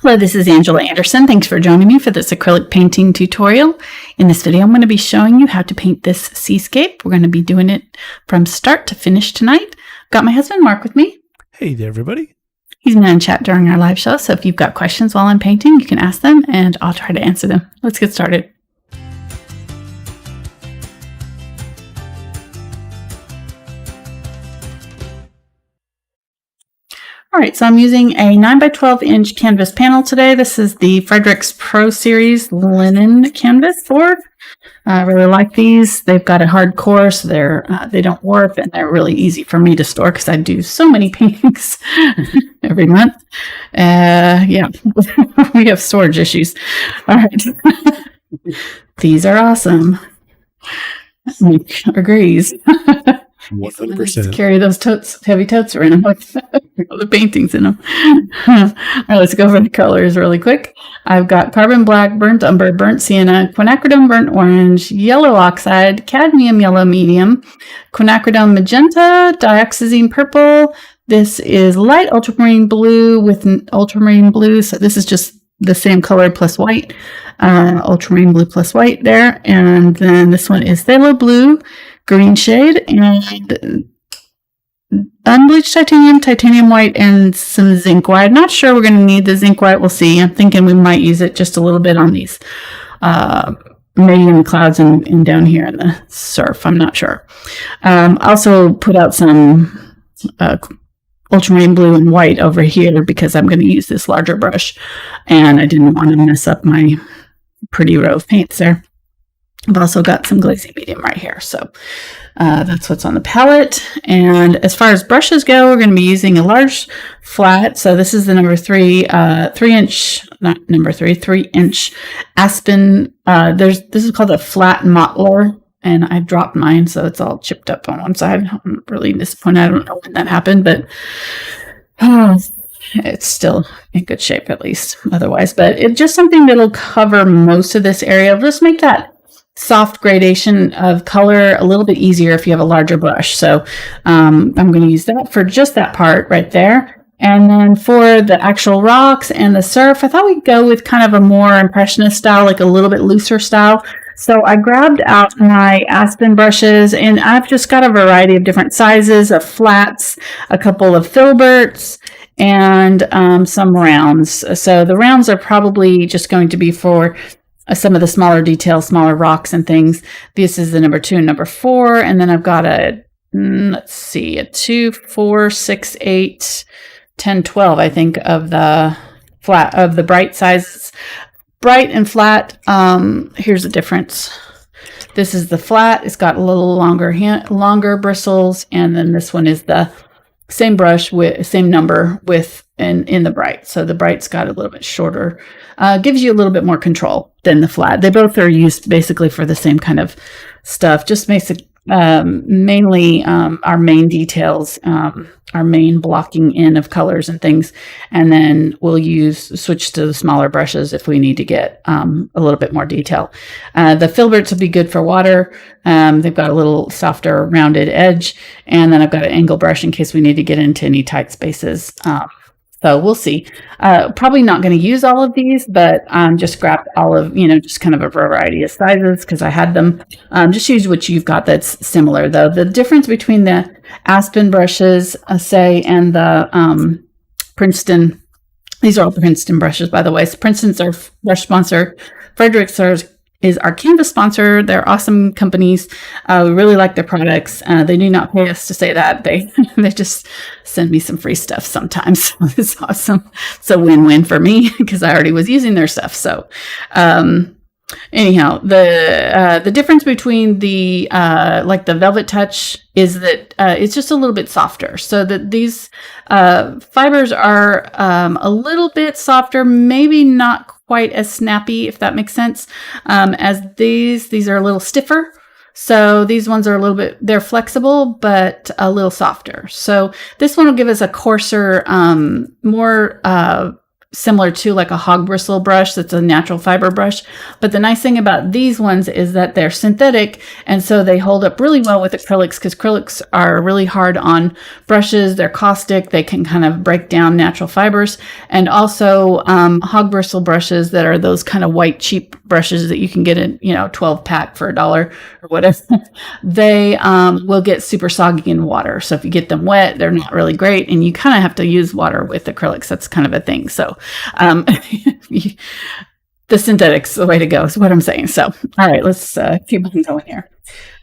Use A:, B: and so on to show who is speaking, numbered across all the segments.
A: Hello, this is Angela Anderson. Thanks for joining me for this acrylic painting tutorial. In this video, I'm going to be showing you how to paint this seascape. We're going to be doing it from start to finish tonight. Got my husband Mark with me.
B: Hey there, everybody.
A: He's going to chat during our live show, so if you've got questions while I'm painting, you can ask them and I'll try to answer them. Let's get started. All right, so I'm using a 9 by 12 inch canvas panel today. This is the Fredrix Pro Series linen canvas board. I really like these. They've got a hard core, so they don't warp, and they're really easy for me to store because I do so many paintings every month. Yeah, we have storage issues. All right, these are awesome. Mike agrees.
B: 100%.
A: Carry those heavy totes around with all the paintings in them. All right, let's go over the colors really quick. I've got carbon black, burnt umber, burnt sienna, quinacridone burnt orange, yellow oxide, cadmium yellow medium, quinacridone magenta, dioxazine purple. This is light ultramarine blue with ultramarine blue. So this is just the same color plus white. Ultramarine blue plus white there. And then this one is phthalo blue, green shade, and unbleached titanium, titanium white, and some zinc white. Not sure we're going to need the zinc white. We'll see. I'm thinking we might use it just a little bit on these, maybe in the clouds and down here in the surf. I'm not sure. Also put out some ultramarine blue and white over here because I'm going to use this larger brush, and I didn't want to mess up my pretty row of paints there. I've also got some glazing medium right here. So that's what's on the palette. And as far as brushes go, we're going to be using a large flat. So this is the number 3 inch Aspen. This is called a flat mottler. And I dropped mine, so it's all chipped up on one side. I'm really disappointed. I don't know when that happened, but it's still in good shape, at least otherwise. But it's just something that'll cover most of this area. It'll just make that soft gradation of color a little bit easier if you have a larger brush. So I'm going to use that for just that part right there. And then for the actual rocks and the surf, I thought we'd go with kind of a more impressionist style, like a little bit looser style. So I grabbed out my Aspen brushes, and I've just got a variety of different sizes of flats, a couple of Filberts, and some rounds. So the rounds are probably just going to be for some of the smaller details, smaller rocks and things. This is the number 2 and number 4. And then I've got a 2, 4, 6, 8, 10, 12, I think, of the flat, of the bright sizes. Bright and flat, here's the difference. This is the flat. It's got a little longer bristles. And then this one is the same brush with same number with in the bright. So the bright's got a little bit shorter, gives you a little bit more control than the flat. They both are used basically for the same kind of stuff. Just makes it mainly our main details, our main blocking in of colors and things. And then we'll switch to the smaller brushes if we need to get a little bit more detail. The Filberts will be good for water. They've got a little softer rounded edge. And then I've got an angle brush in case we need to get into any tight spaces. So we'll see. Probably not going to use all of these, but just grabbed all of, just kind of a variety of sizes because I had them. Just use what you've got that's similar, though. The difference between the Aspen brushes, say, and the Princeton, these are all Princeton brushes, by the way. So Princeton's our brush sponsor. Fredrix is our canvas sponsor. They're awesome companies. We really like their products. They do not pay us to say that. They just send me some free stuff sometimes. It's awesome. It's a win-win for me because I already was using their stuff. So anyhow, the difference between the like the VelvetTouch is that it's just a little bit softer. So that these fibers are a little bit softer, maybe not quite as snappy, if that makes sense, as these are a little stiffer. So these ones are they're flexible, but a little softer. So this one will give us a coarser, more similar to like a hog bristle brush that's a natural fiber brush. But the nice thing about these ones is that they're synthetic, and so they hold up really well with acrylics, because acrylics are really hard on brushes. They're caustic. They can kind of break down natural fibers. And also hog bristle brushes that are those kind of white cheap brushes that you can get in, 12 pack for $1 or whatever, they will get super soggy in water. So if you get them wet, they're not really great, and you kind of have to use water with acrylics. That's kind of a thing. So the synthetics, the way to go is what I'm saying. So, all right, let's keep on going here.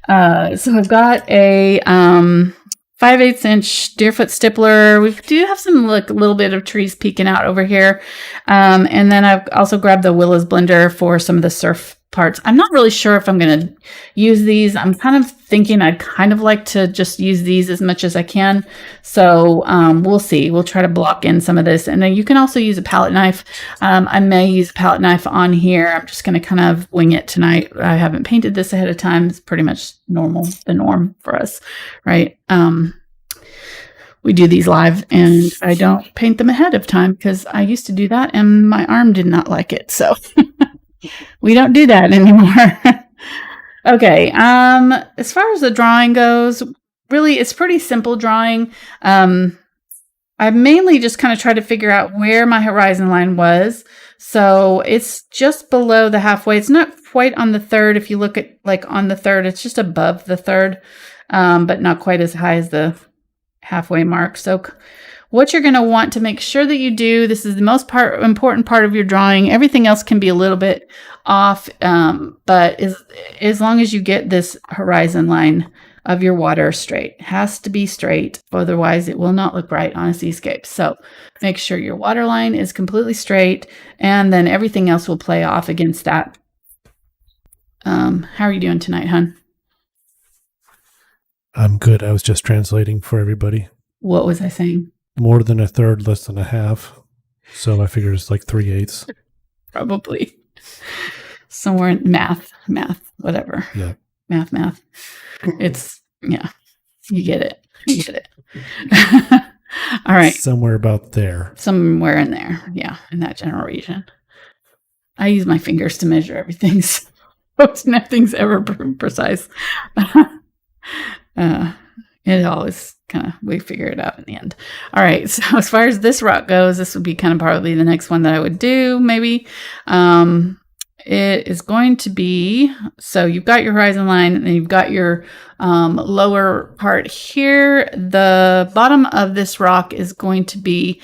A: So I've got a 5/8 inch Deerfoot Stippler. We do have some like a little bit of trees peeking out over here. And then I've also grabbed the Willow's blender for some of the surf parts. I'm not really sure if I'm going to use these. I'm kind of thinking I'd kind of like to just use these as much as I can. So we'll see. We'll try to block in some of this. And then you can also use a palette knife. I may use a palette knife on here. I'm just going to kind of wing it tonight. I haven't painted this ahead of time. It's pretty much the norm for us, right? We do these live, and I don't paint them ahead of time because I used to do that and my arm did not like it. So we don't do that anymore. Okay. As far as the drawing goes, really, it's pretty simple drawing. I mainly just kind of tried to figure out where my horizon line was. So it's just below the halfway. It's not quite on the third. If you look at like on the third, it's just above the third, but not quite as high as the halfway mark. So what you're going to want to make sure that you do, this is the most important part of your drawing. Everything else can be a little bit off, but as long as you get this horizon line of your water straight, it has to be straight, otherwise it will not look right on a seascape. So make sure your water line is completely straight, and then everything else will play off against that. How are you doing tonight, hon?
B: I'm good. I was just translating for everybody.
A: What was I saying?
B: More than a third, less than a half. So I figured it's like 3/8.
A: Probably. Somewhere in math, whatever.
B: Yeah.
A: Math. It's, yeah, you get it. All right.
B: Somewhere about there.
A: Somewhere in there. Yeah, in that general region. I use my fingers to measure everything, so nothing's ever precise. It always kind of, we figure it out in the end. All right. So as far as this rock goes, this would be kind of probably the next one that I would do, maybe. It is going to be, so you've got your horizon line and you've got your lower part here. The bottom of this rock is going to be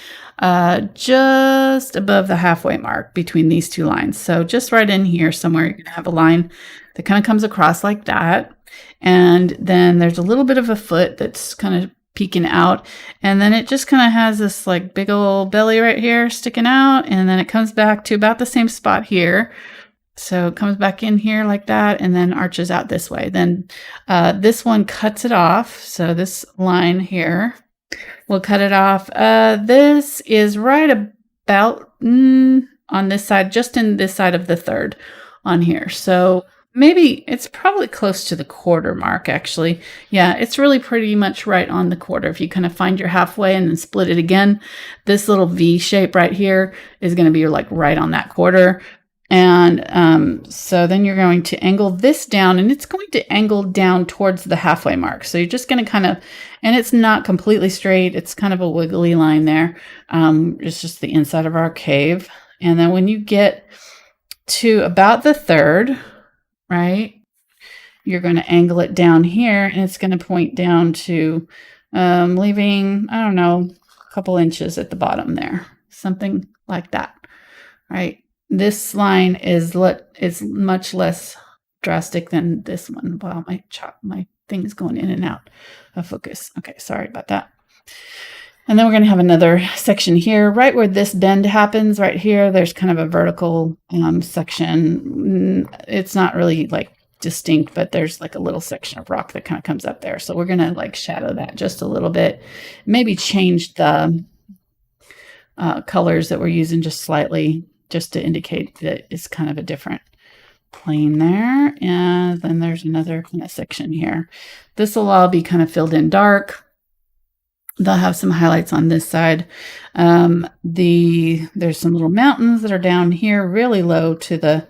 A: just above the halfway mark between these two lines. So just right in here somewhere, you're going to have a line that kind of comes across like that. And then there's a little bit of a foot that's kind of peeking out. And then it just kind of has this like big old belly right here sticking out. And then it comes back to about the same spot here. So it comes back in here like that and then arches out this way. Then this one cuts it off. So this line here will cut it off. This is right about on this side, just in this side of the third on here. So maybe it's probably close to the quarter mark, actually. Yeah, it's really pretty much right on the quarter. If you kind of find your halfway and then split it again, this little V shape right here is going to be like right on that quarter. And so then you're going to angle this down, and it's going to angle down towards the halfway mark. So you're just going to kind of, and it's not completely straight. It's kind of a wiggly line there. It's just the inside of our cave. And then when you get to about the third, right, you're going to angle it down here, and it's going to point down to leaving, I don't know, a couple inches at the bottom there, something like that, right? This line is much less drastic than this one. Wow, my thing is going in and out of focus. Okay, sorry about that. And then we're going to have another section here, right where this bend happens, right here. There's kind of a vertical section. It's not really like distinct, but there's like a little section of rock that kind of comes up there. So we're going to like shadow that just a little bit. Maybe change the colors that we're using just slightly, just to indicate that it's kind of a different plane there. And then there's another kind of section here. This will all be kind of filled in dark. they'll have some highlights on this side. There's some little mountains that are down here really low to the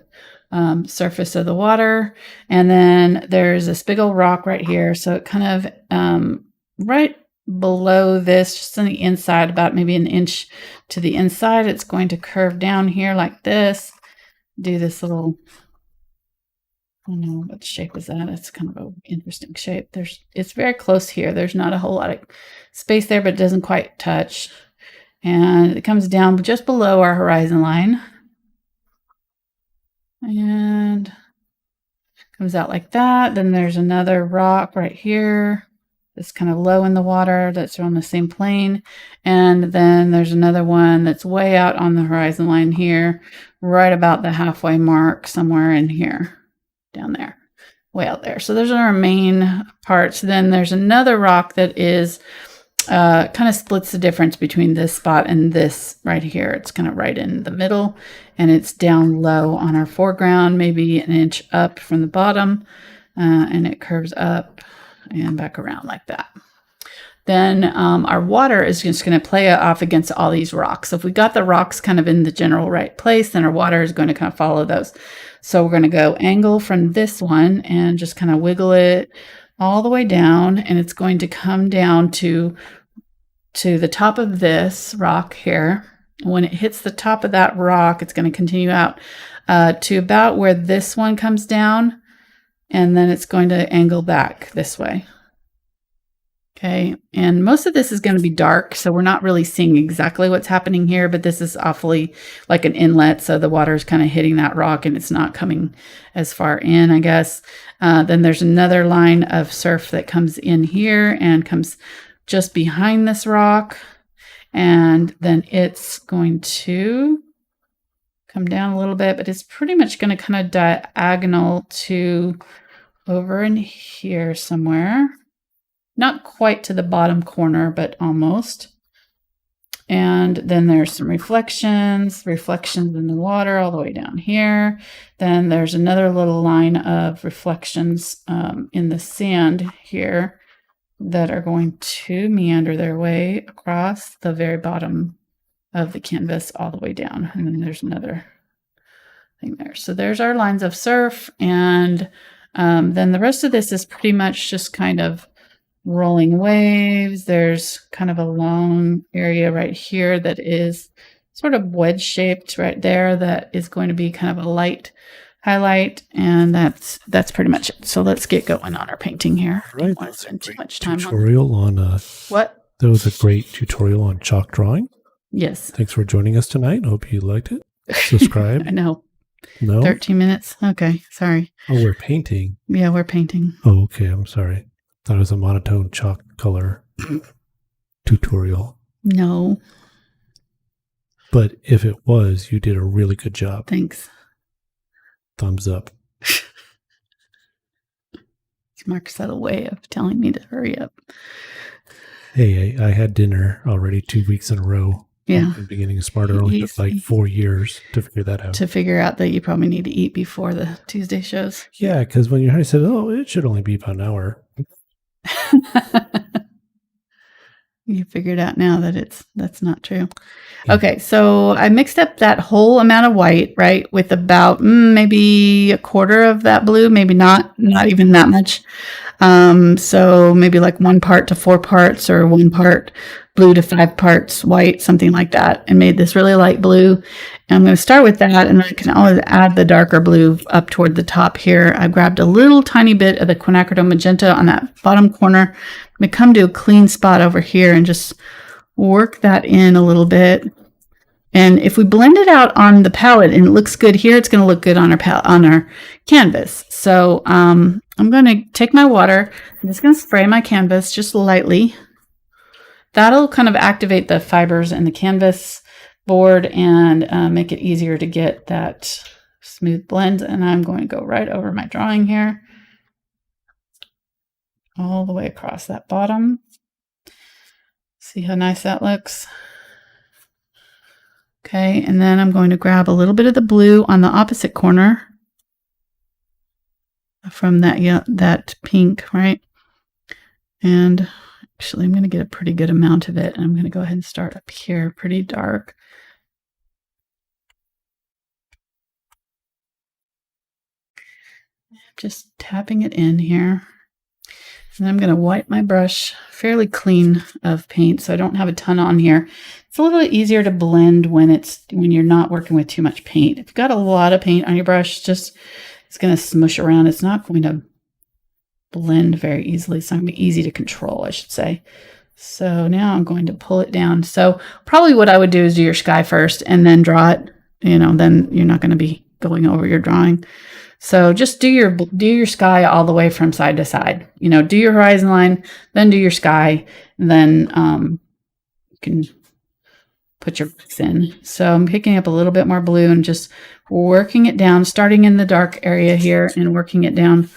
A: surface of the water. And then there's this big old rock right here. So it kind of right below this, just on the inside, about maybe an inch to the inside, it's going to curve down here like this. Do this little, I don't know what shape is that. It's kind of an interesting shape. It's very close here. There's not a whole lot of space there, but it doesn't quite touch. And it comes down just below our horizon line. And comes out like that. Then there's another rock right here. It's kind of low in the water that's on the same plane. And then there's another one that's way out on the horizon line here, right about the halfway mark, somewhere in here, down there, way out there. So those are our main parts. Then there's another rock that is kind of splits the difference between this spot and this right here. It's kind of right in the middle, and it's down low on our foreground, maybe an inch up from the bottom, and it curves up and back around like that. Then our water is just going to play off against all these rocks. So if we got the rocks kind of in the general right place, then our water is going to kind of follow those. So we're going to go angle from this one and just kind of wiggle it all the way down, and it's going to come down to the top of this rock here. When it hits the top of that rock, it's going to continue out to about where this one comes down, and then it's going to angle back this way. Okay, and most of this is going to be dark, so we're not really seeing exactly what's happening here, but this is awfully like an inlet, so the water is kind of hitting that rock and it's not coming as far in, I guess. Then there's another line of surf that comes in here and comes just behind this rock, and then it's going to come down a little bit, but it's pretty much going to kind of diagonal to over in here somewhere. Not quite to the bottom corner, but almost. And then there's some reflections in the water all the way down here. Then there's another little line of reflections in the sand here that are going to meander their way across the very bottom of the canvas all the way down. And then there's another thing there. So there's our lines of surf. And then the rest of this is pretty much just kind of rolling waves. There's kind of a long area right here that is sort of wedge shaped right there that is going to be kind of a light highlight, and that's pretty much it. So let's get going on our painting here.
B: Right.
A: Don't want to spend too much time
B: tutorial on
A: what?
B: That was a great tutorial on chalk drawing.
A: Yes.
B: Thanks for joining us tonight. Hope you liked it. Subscribe.
A: I know.
B: No?
A: 13 minutes. Okay. Sorry.
B: Oh, we're painting.
A: Yeah, we're painting.
B: Oh, okay. I'm sorry. Thought it was a monotone chalk color tutorial.
A: No.
B: But if it was, you did a really good job.
A: Thanks.
B: Thumbs up.
A: It's Mark's subtle way of telling me to hurry up.
B: Hey, I had dinner already 2 weeks in a row.
A: Yeah.
B: The beginning of Smarter only took like 4 years to figure that out.
A: To figure out that you probably need to eat before the Tuesday shows.
B: Yeah, because when you said, oh, it should only be about an hour.
A: You figured out now that that's not true. Yeah. Okay, so I mixed up that whole amount of white, right, with about maybe a quarter of that blue, maybe not even that much. So maybe like 1 part to 4 parts, or 1 part blue to 5 parts white, something like that, and made this really light blue. And I'm going to start with that, and I can always add the darker blue up toward the top here. I grabbed a little tiny bit of the Quinacridone Magenta on that bottom corner. I'm going to come to a clean spot over here and just work that in a little bit. And if we blend it out on the palette and it looks good here, it's going to look good on our canvas. So I'm going to take my water. I'm just going to spray my canvas just lightly. That'll kind of activate the fibers in the canvas board and make it easier to get that smooth blend. And I'm going to go right over my drawing here, all the way across that bottom. See how nice that looks? Okay, and then I'm going to grab a little bit of the blue on the opposite corner from that pink, right? And Actually, I'm going to get a pretty good amount of it. And I'm going to go ahead and start up here pretty dark. Just tapping it in here. And I'm going to wipe my brush fairly clean of paint so I don't have a ton on here. It's a little bit easier to blend when you're not working with too much paint. If you've got a lot of paint on your brush, it's going to smush around. It's not going to blend very easily. It's not going to be easy to control, I should say. So now I'm going to pull it down. So probably what I would do is do your sky first and then draw it. Then you're not going to be going over your drawing. So just do your sky all the way from side to side. Do your horizon line, then do your sky, and then you can put your bricks in. So I'm picking up a little bit more blue and just working it down, starting in the dark area here and working it down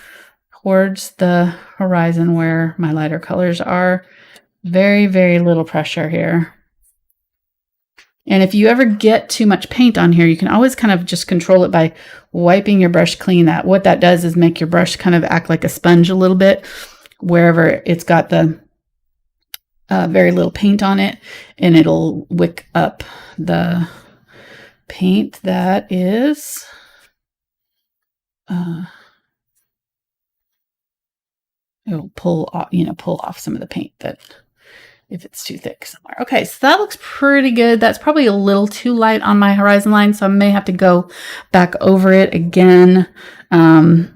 A: towards the horizon where my lighter colors are. Very, very little pressure here. And if you ever get too much paint on here, you can always kind of just control it by wiping your brush clean. What that does is make your brush kind of act like a sponge a little bit wherever it's got the very little paint on it, and it'll wick up the paint that is it'll pull off some of the paint that if it's too thick somewhere. Okay, so that looks pretty good. That's probably a little too light on my horizon line, so I may have to go back over it again. Let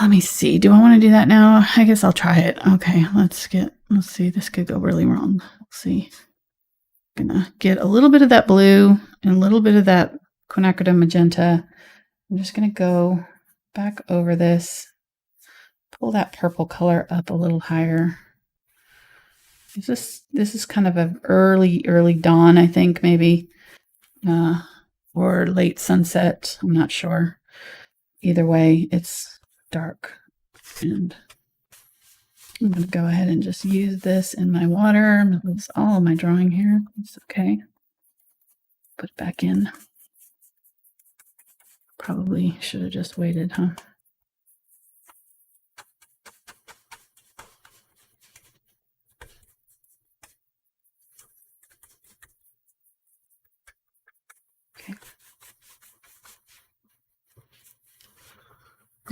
A: me see. Do I want to do that now? I guess I'll try it. Okay, let's see. This could go really wrong. Let's see. I'm gonna get a little bit of that blue and a little bit of that Quinacridone Magenta. I'm just gonna go back over this, pull that purple color up a little higher. This is kind of an early dawn, I think, maybe, or late sunset. I'm not sure. Either way, it's dark, and I'm going to go ahead and just use this in my water. I'm going to lose all of my drawing here. It's okay. Put it back in. Probably should have just waited, huh?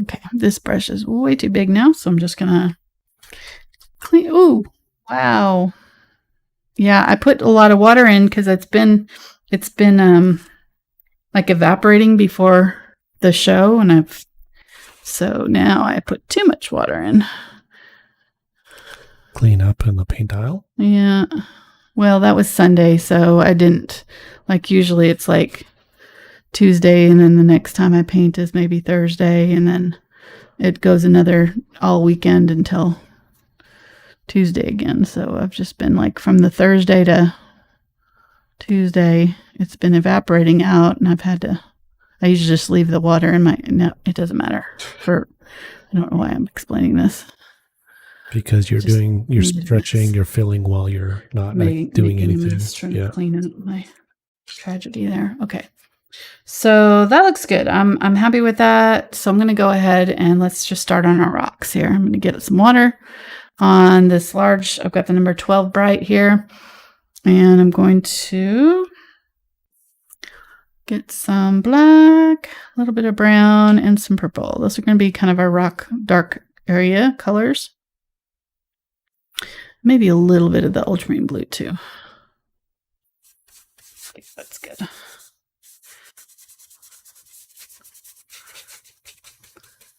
A: Okay, this brush is way too big now, so I'm just gonna clean. Ooh, wow. Yeah, I put a lot of water in because it's been like evaporating before the show, and so now I put too much water in.
B: Clean up in the paint aisle?
A: Yeah. Well, that was Sunday, so I didn't, like, usually it's like Tuesday, and then the next time I paint is maybe Thursday, and then it goes another all weekend until Tuesday again. So I've just been like from the Thursday to Tuesday, it's been evaporating out, and I usually just leave the water in no, it doesn't matter. I don't know why I'm explaining this.
B: Because you're stretching, you're filling while you're not doing anything.
A: Trying to clean up my tragedy there. Okay. So that looks good. I'm happy with that. So I'm going to go ahead and let's just start on our rocks here. I'm going to get some water on this large. I've got the number 12 bright here, and I'm going to get some black, a little bit of brown, and some purple. Those are going to be kind of our rock dark area colors. Maybe a little bit of the Ultramarine Blue too. Okay, that's good.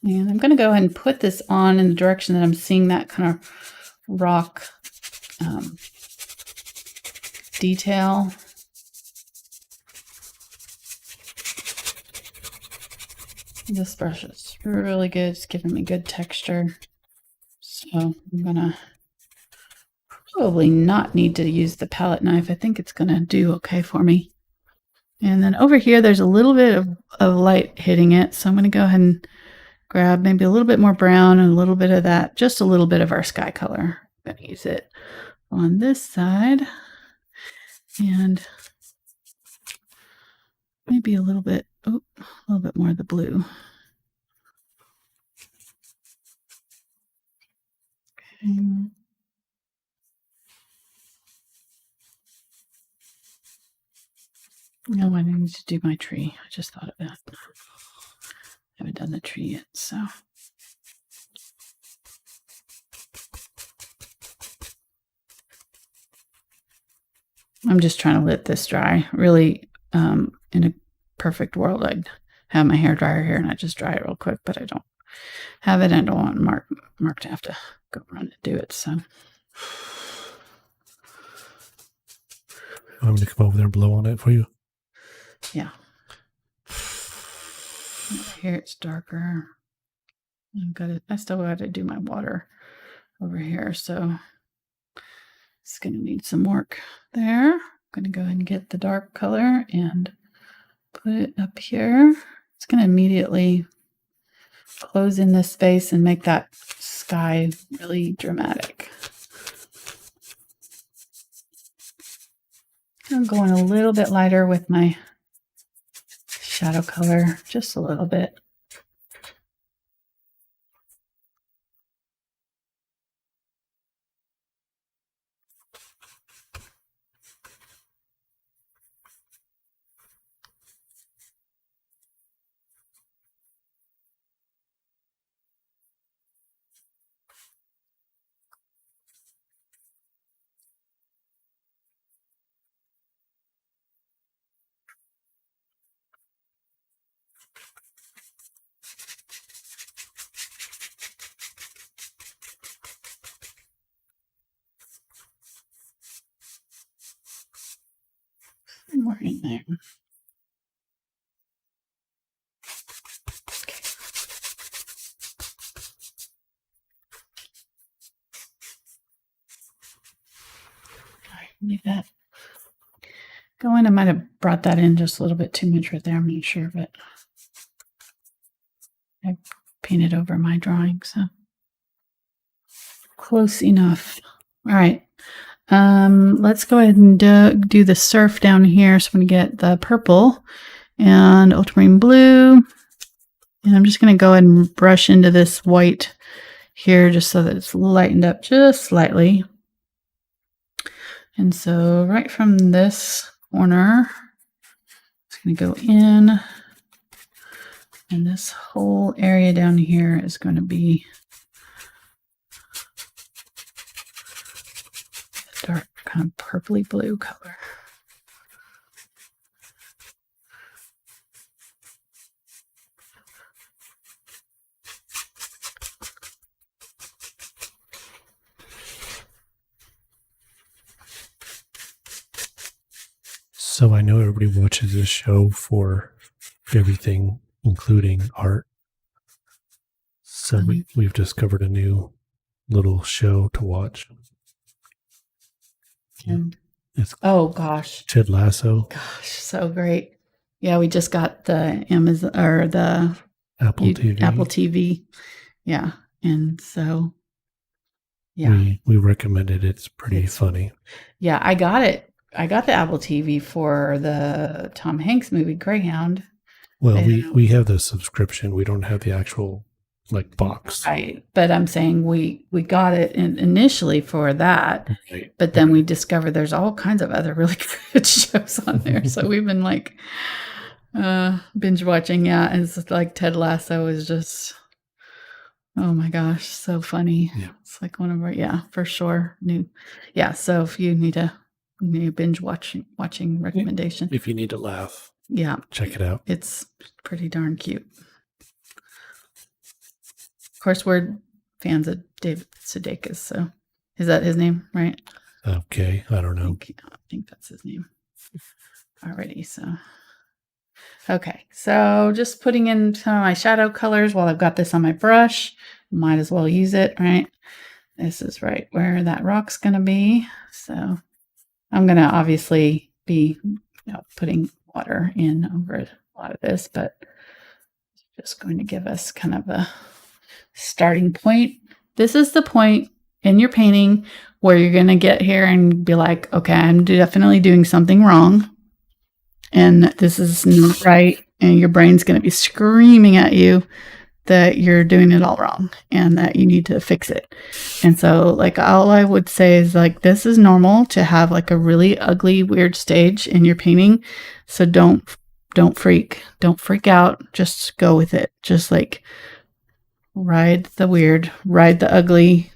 A: And I'm going to go ahead and put this on in the direction that I'm seeing that kind of rock detail. This brush is really good. It's giving me good texture. So I'm going to probably not need to use the palette knife. I think it's going to do okay for me. And then over here, there's a little bit of light hitting it. So I'm going to go ahead and grab maybe a little bit more brown and a little bit of that, just a little bit of our sky color. I'm going to use it on this side and maybe a little bit more of the blue. No, I need to do my tree. I just thought of that. I haven't done the tree yet, so. I'm just trying to let this dry. Really, in a perfect world, I'd have my hair dryer here and I just dry it real quick, but I don't have it. I don't want Mark to have to go run to do it, so.
B: I'm going to come over there and blow on it for you.
A: Yeah. Here it's darker. I still got to do my water over here, so it's going to need some work there. I'm going to go ahead and get the dark color and put it up here. It's going to immediately close in this space and make that sky really dramatic. I'm going a little bit lighter with my shadow color, just a little bit. More in there. Okay. All right, leave that going. I might have brought that in just a little bit too much right there. I'm not sure, but I painted over my drawing, so close enough. All right. Let's go ahead and do the surf down here. So I'm going to get the purple and ultramarine blue. And I'm just going to go ahead and brush into this white here just so that it's lightened up just slightly. And so right from this corner, it's going to go in. And this whole area down here is going to be dark kind of purpley blue color.
B: So I know everybody watches this show for everything, including art. So we've discovered a new little show to watch.
A: And
B: it's
A: oh gosh,
B: Ted Lasso.
A: Gosh, so great. Yeah, we just got the Amazon or the
B: Apple TV.
A: Yeah. And so yeah.
B: We recommended it. It's pretty funny.
A: Yeah, I got it. I got the Apple TV for the Tom Hanks movie Greyhound.
B: Well, we have the subscription. We don't have the actual box.
A: Right. But I'm saying we got it initially for that. Right. But then we discovered there's all kinds of other really good shows on there. So we've been binge watching. Yeah. It's like Ted Lasso is just, oh my gosh, so funny. Yeah. It's like one of our, for sure. Yeah. So if you need a binge watching recommendation.
B: If you need to laugh.
A: Yeah.
B: Check it out.
A: It's pretty darn cute. Of course, we're fans of David Sudeikis, so is that his name, right?
B: Okay, I don't know.
A: I think that's his name. Alrighty, so. Okay, so just putting in some of my shadow colors while I've got this on my brush. Might as well use it, right? This is right where that rock's going to be. So I'm going to obviously be putting water in over a lot of this, but just going to give us kind of a starting point. This is the point in your painting where you're going to get here and be like, okay, I'm definitely doing something wrong. And this is not right. And your brain's going to be screaming at you that you're doing it all wrong and that you need to fix it. And so like all I would say is like this is normal to have like a really ugly weird stage in your painting. So don't freak out, just go with it. Just like ride the weird, ride the ugly.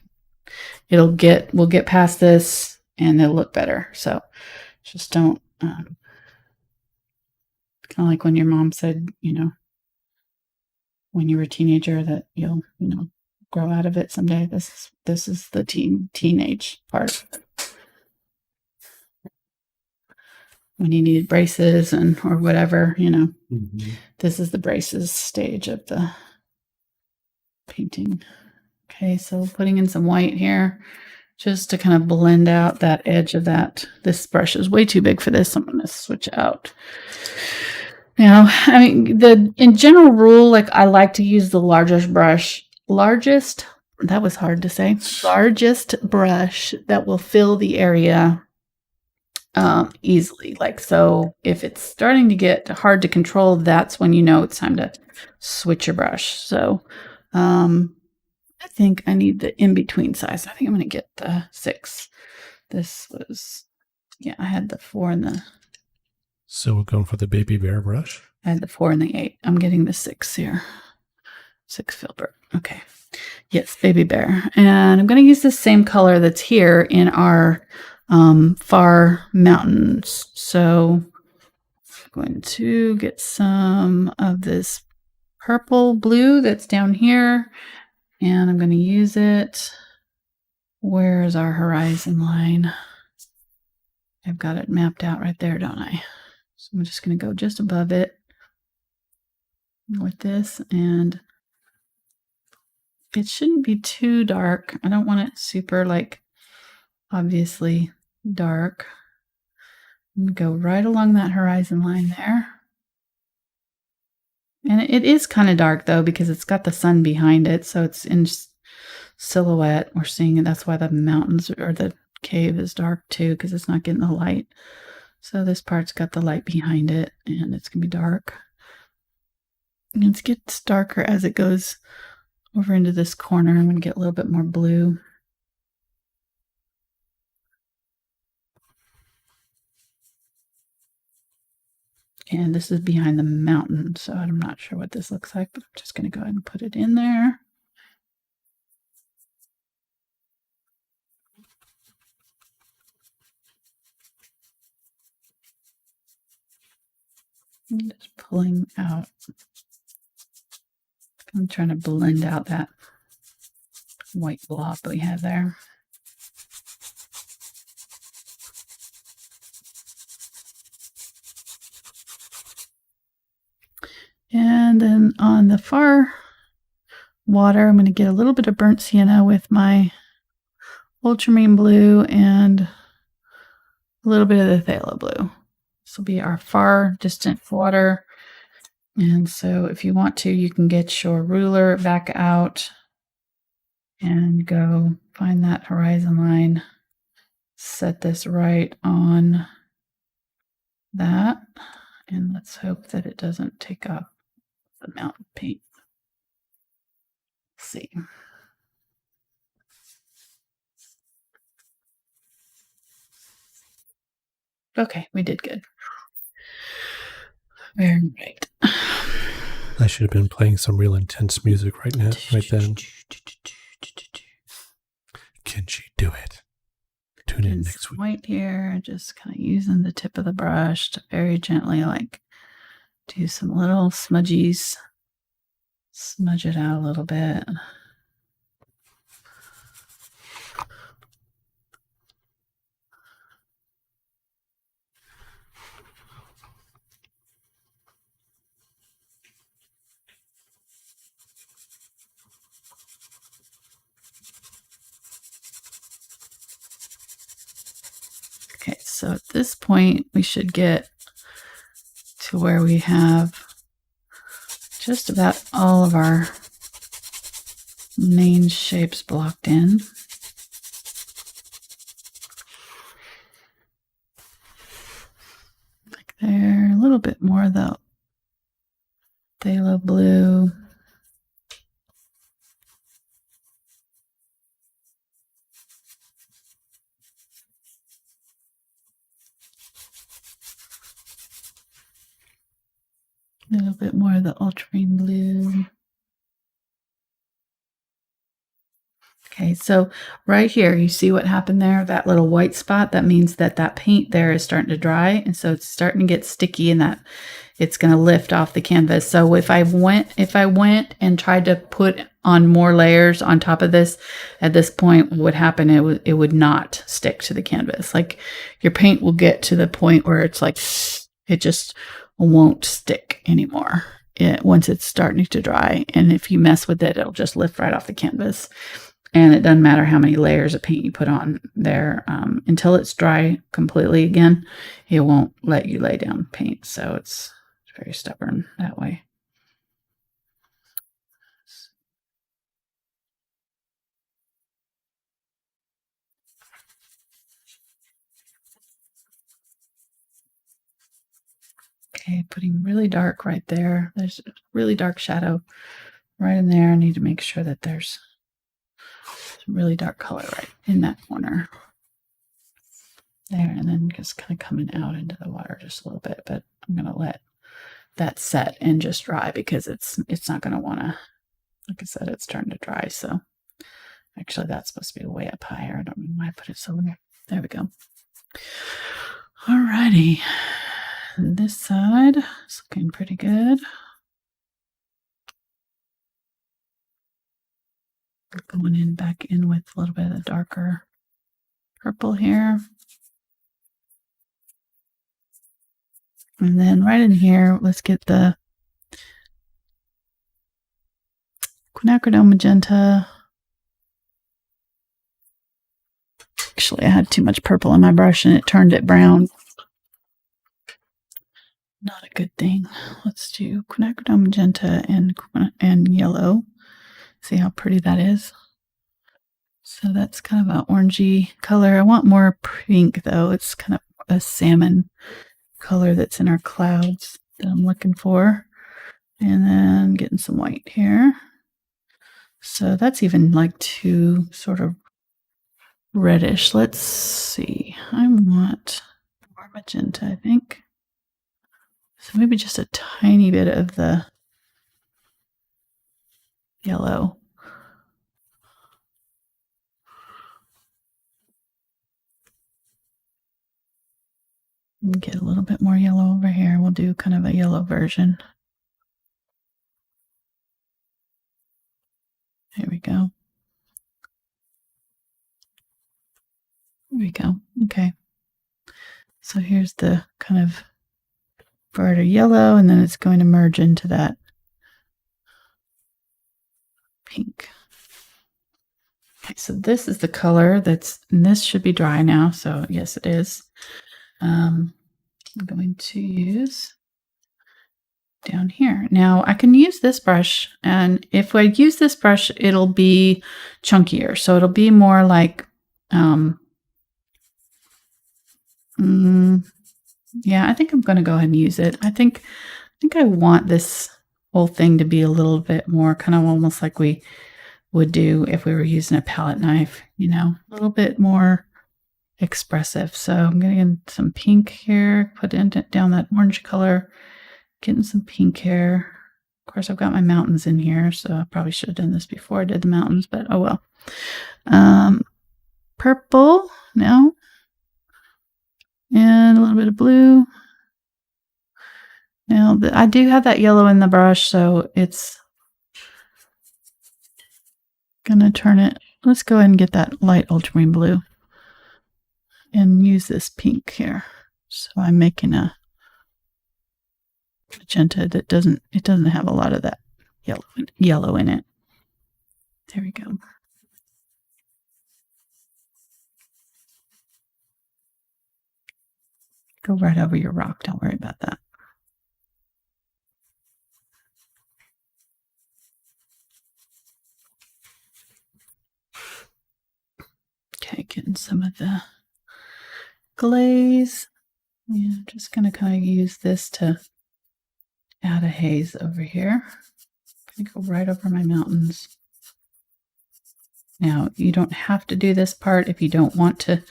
A: We'll get past this and it'll look better. So just don't kind of like when your mom said, you know, when you were a teenager that you'll, you know, grow out of it someday. This is the teenage part. When you needed braces or whatever, you know, this is the braces stage of the painting. Okay, so putting in some white here just to kind of blend out that edge of that. This brush is way too big for this. I'm going to switch out. Now, I mean, in general rule, like I like to use the largest brush. That was hard to say. Largest brush that will fill the area easily. Like, so if it's starting to get hard to control, that's when you know it's time to switch your brush. So I think I need the in-between size. I think I'm going to get the 6. This was, yeah, I had the 4 and the...
B: So we're going for the baby bear brush?
A: I had the 4 and the 8. I'm getting the 6 here. 6 Filbert. Okay. Yes, baby bear. And I'm going to use the same color that's here in our far mountains. So I'm going to get some of this purple blue that's down here. And I'm going to use it. Where is our horizon line? I've got it mapped out right there, don't I? So I'm just going to go just above it with this, and it shouldn't be too dark. I don't want it super, like, obviously dark. I'm going to go right along that horizon line there. And it is kind of dark, though, because it's got the sun behind it, so it's in silhouette. We're seeing it. That's why the mountains or the cave is dark, too, because it's not getting the light. So this part's got the light behind it, and it's going to be dark. And it gets darker as it goes over into this corner. I'm going to get a little bit more blue. And this is behind the mountain, so I'm not sure what this looks like, but I'm just going to go ahead and put it in there. I'm just pulling out. I'm trying to blend out that white blob we have there. And then on the far water, I'm going to get a little bit of burnt sienna with my Ultramarine Blue and a little bit of the Phthalo blue. This will be our far distant water. And so if you want to, you can get your ruler back out and go find that horizon line. Set this right on that. And let's hope that it doesn't take up the mountain paint. Let's see. Okay, we did good. Very right.
B: I should have been playing some real intense music right now, right then. Can she do it? Tune in next week.
A: White here, just kind of using the tip of the brush to very gently, like, do some little smudgies. Smudge it out a little bit. Okay, so at this point, we should get to where we have just about all of our main shapes blocked in. Like there, a little bit more of the phthalo blue. A little bit more of the ultramarine blue. Okay, so right here, you see what happened there? That little white spot, that means that that paint there is starting to dry, and so it's starting to get sticky, and that it's going to lift off the canvas. So if I went and tried to put on more layers on top of this, at this point, what would happen? It would not stick to the canvas. Like your paint will get to the point where it's like it just won't stick anymore. Once it's starting to dry, and if you mess with it, it'll just lift right off the canvas. And it doesn't matter how many layers of paint you put on there. Until it's dry completely again, it won't let you lay down paint. So it's very stubborn that way. Okay, putting really dark right there. There's a really dark shadow right in there. I need to make sure that there's some really dark color right in that corner. There, and then just kind of coming out into the water just a little bit, but I'm going to let that set and just dry because it's not going to want to, like I said, it's starting to dry. So actually that's supposed to be way up higher. I don't know why I put it so low. There we go. Alrighty. This side is looking pretty good. Going in back in with a little bit of the darker purple here. And then right in here, let's get the Quinacridone Magenta. Actually, I had too much purple in my brush and it turned it brown. Not a good thing. Let's do Quinacridone Magenta and yellow. See how pretty that is? So that's kind of an orangey color. I want more pink though. It's kind of a salmon color that's in our clouds that I'm looking for. And then getting some white here. So that's even like too sort of reddish. Let's see. I want more magenta, I think. So maybe just a tiny bit of the yellow. And get a little bit more yellow over here. We'll do kind of a yellow version. There we go. There we go. Okay. So here's the kind of brighter yellow, and then it's going to merge into that pink. Okay, so this is the color that's, and this should be dry now. So yes, it is. I'm going to use down here. Now I can use this brush, and if I use this brush, it'll be chunkier. So it'll be more like, yeah, I think I'm going to go ahead and use it. I think I want this whole thing to be a little bit more kind of almost like we would do if we were using a palette knife, you know, a little bit more expressive. So I'm going to get some pink here, put it down that orange color, getting some pink here. Of course, I've got my mountains in here, so I probably should have done this before I did the mountains, but oh well. Purple now. And a little bit of blue. Now, I do have that yellow in the brush, so it's going to turn it. Let's go ahead and get that light ultramarine blue and use this pink here. So I'm making a magenta that doesn't have a lot of that yellow in it. There we go. Go right over your rock. Don't worry about that. Okay, getting some of the glaze. Yeah, I'm just going to kind of use this to add a haze over here. I'm going to go right over my mountains. Now, you don't have to do this part if you don't want to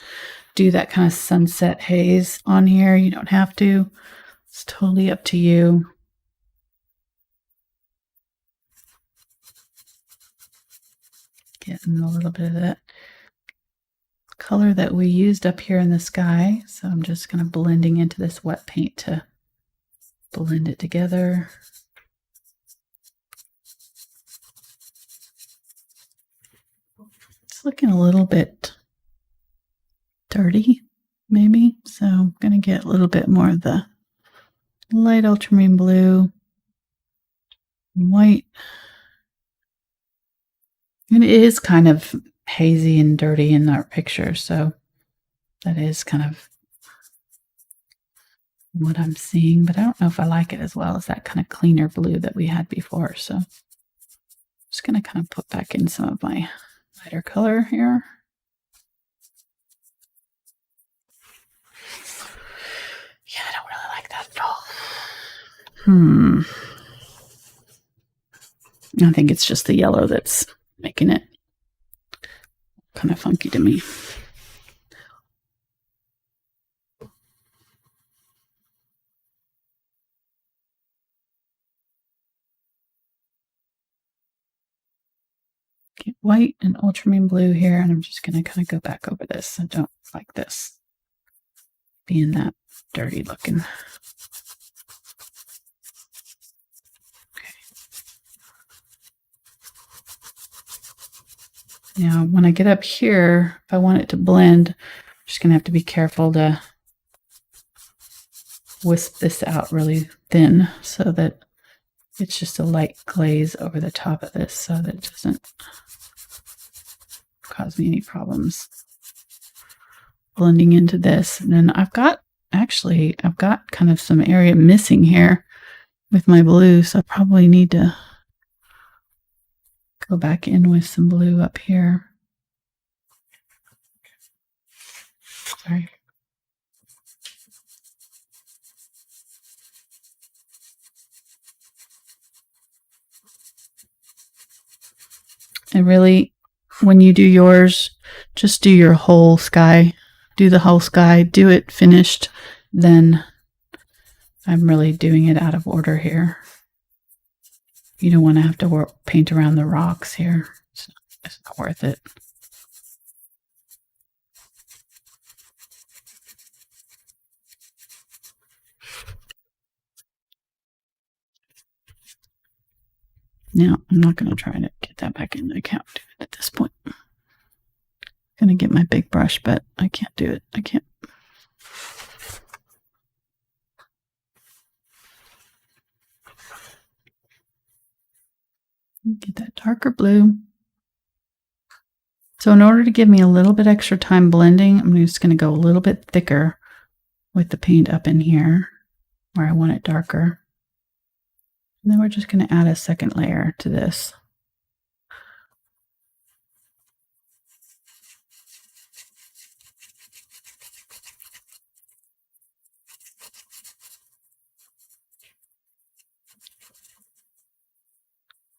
A: do that kind of sunset haze on here. You don't have to. It's totally up to you. Getting a little bit of that color that we used up here in the sky. So I'm just kind of blending into this wet paint to blend it together. It's looking a little bit dirty, maybe. So I'm going to get a little bit more of the light ultramarine blue, white. And it is kind of hazy and dirty in our picture, so that is kind of what I'm seeing, but I don't know if I like it as well as that kind of cleaner blue that we had before. So I'm just going to kind of put back in some of my lighter color here. Yeah, I don't really like that at all. I think it's just the yellow that's making it kind of funky to me. Get white and ultramarine blue here, and I'm just going to kind of go back over this. I don't like this being that dirty looking. Now, when I get up here, if I want it to blend, I'm just going to have to be careful to whisk this out really thin so that it's just a light glaze over the top of this so that it doesn't cause me any problems blending into this. And then I've got kind of some area missing here with my blue, so I probably need to go back in with some blue up here. Sorry. And really, when you do yours, just do your whole sky. Do the whole sky. Do it finished. Then I'm really doing it out of order here. You don't want to have to paint around the rocks here. It's not worth it. Now, I'm not going to try to get that back in the account at this point. I'm going to get my big brush, but I can't do it. I can't. Get that darker blue. So in order to give me a little bit extra time blending, I'm just going to go a little bit thicker with the paint up in here where I want it darker. And then we're just going to add a second layer to this.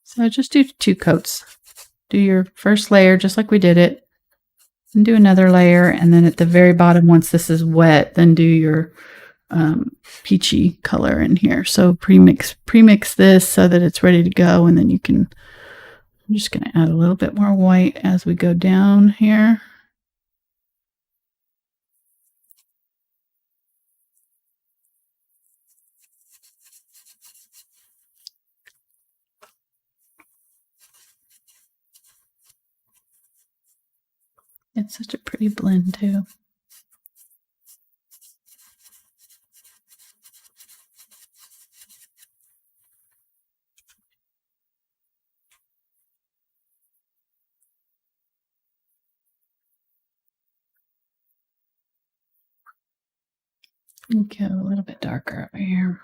A: So just do 2 coats. Do your first layer just like we did it, and do another layer, and then at the very bottom, once this is wet, then do your peachy color in here. So premix this so that it's ready to go, and then you can. I'm just going to add a little bit more white as we go down here. It's such a pretty blend too. Go a little bit darker over here.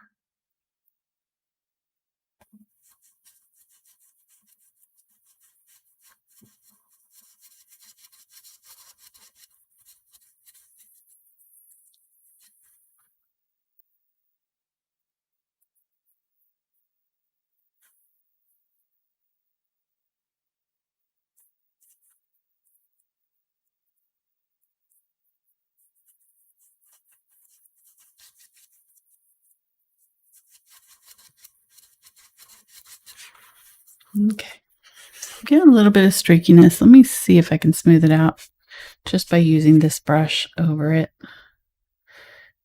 A: Okay, get a little bit of streakiness. Let me see if I can smooth it out just by using this brush over it.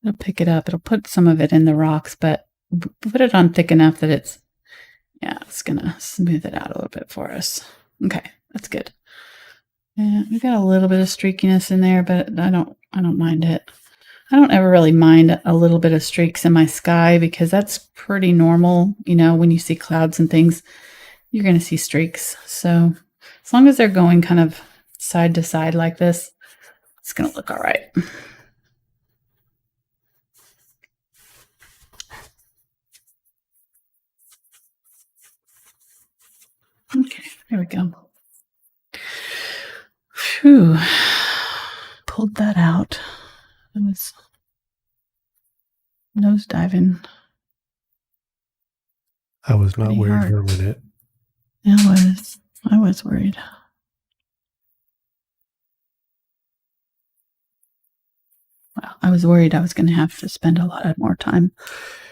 A: It'll pick it up. It'll put some of it in the rocks, but put it on thick enough that it's going to smooth it out a little bit for us. Okay, that's good. Yeah, we've got a little bit of streakiness in there, but I don't mind it. I don't ever really mind a little bit of streaks in my sky because that's pretty normal. You know, when you see clouds and things, you're going to see streaks. So as long as they're going kind of side to side like this, it's going to look all right. Okay, there we go. Phew. Pulled that out. It was nose diving.
B: I was not worried for a minute.
A: Yeah, I was worried. Well, I was worried I was going to have to spend a lot more time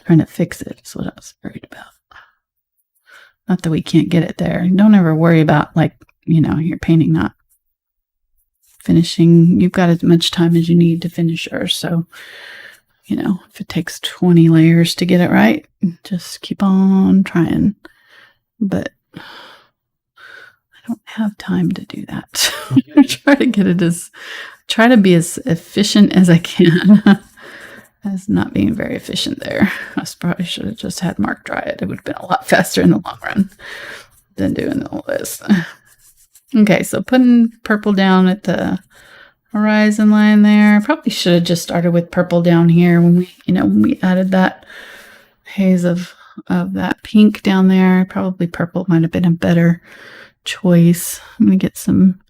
A: trying to fix it. Is what I was worried about. Not that we can't get it there. Don't ever worry about, like, you know, your painting not finishing. You've got as much time as you need to finish yours. So, you know, if it takes 20 layers to get it right, just keep on trying. But I don't have time to do that. I try to be as efficient as I can. As not being very efficient there. I probably should have just had Mark dry it. It would have been a lot faster in the long run than doing all this. Okay, so putting purple down at the horizon line there. I probably should have just started with purple down here when we added that haze of that pink down there. Probably purple might have been a better choice. I'm gonna get some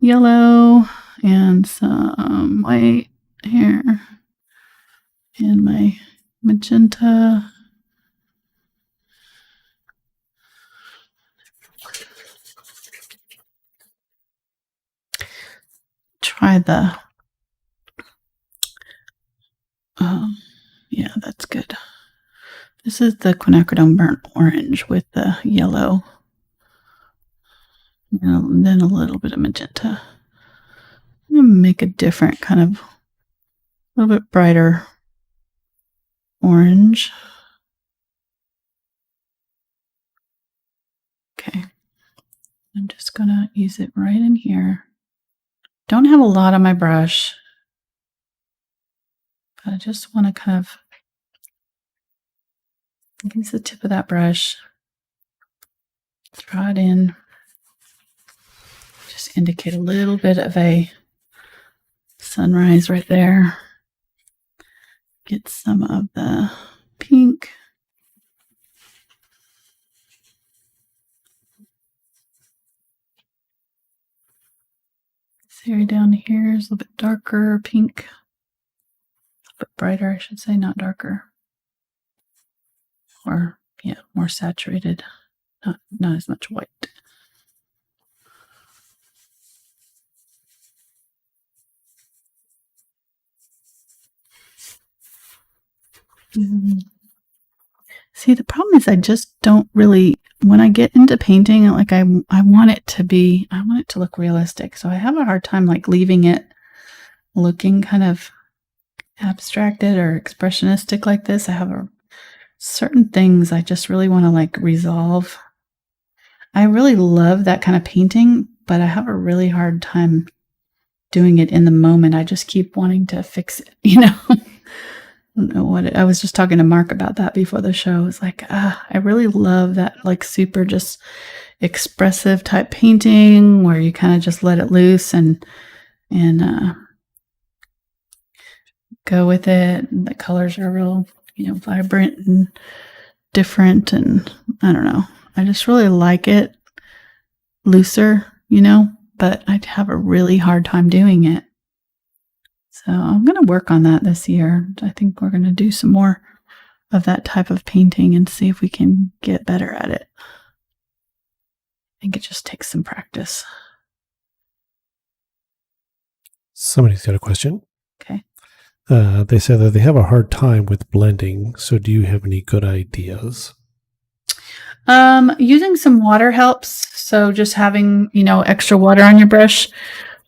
A: yellow and some white here. And my magenta. Try the, yeah, that's good. This is the Quinacridone Burnt Orange with the yellow. And then a little bit of magenta. I'm going to make a different kind of, a little bit brighter orange. Okay. I'm just going to use it right in here. Don't have a lot on my brush, but I just want to kind of use the tip of that brush, draw it in, just indicate a little bit of a sunrise right there. Get some of the pink. This area down here is a little bit darker pink. A little bit brighter, I should say, not darker. Or, yeah, more saturated. Not as much white. See, the problem is I just don't really, when I get into painting, like I want it to look realistic. So I have a hard time like leaving it looking kind of abstracted or expressionistic like this. I have certain things I just really want to like resolve. I really love that kind of painting, but I have a really hard time doing it in the moment. I just keep wanting to fix it, you know? I don't know what I was just talking to Mark about that before the show. It's like, I really love that like super just expressive type painting where you kind of just let it loose and go with it. And the colors are real, you know, vibrant and different. And I don't know. I just really like it looser, you know, but I'd have a really hard time doing it. So I'm going to work on that this year. I think we're going to do some more of that type of painting and see if we can get better at it. I think it just takes some practice.
B: Somebody's got a question.
A: Okay.
B: They said that they have a hard time with blending. So do you have any good ideas?
A: Using some water helps. So just having, extra water on your brush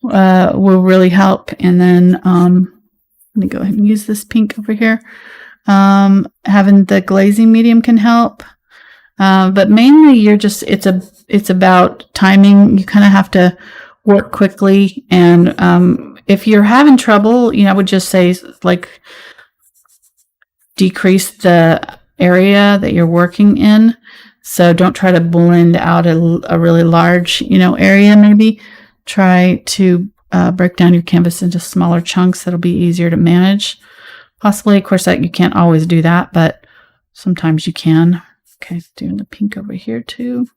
A: will really help. And then let me go ahead and use this pink over here. Having the glazing medium can help. But mainly it's about timing. You kind of have to work quickly. And if you're having trouble, I would just say like decrease the area that you're working in. So don't try to blend out a really large, area. Maybe try to break down your canvas into smaller chunks. That'll be easier to manage. Possibly, of course, that you can't always do that, but sometimes you can. Okay, doing the pink over here too.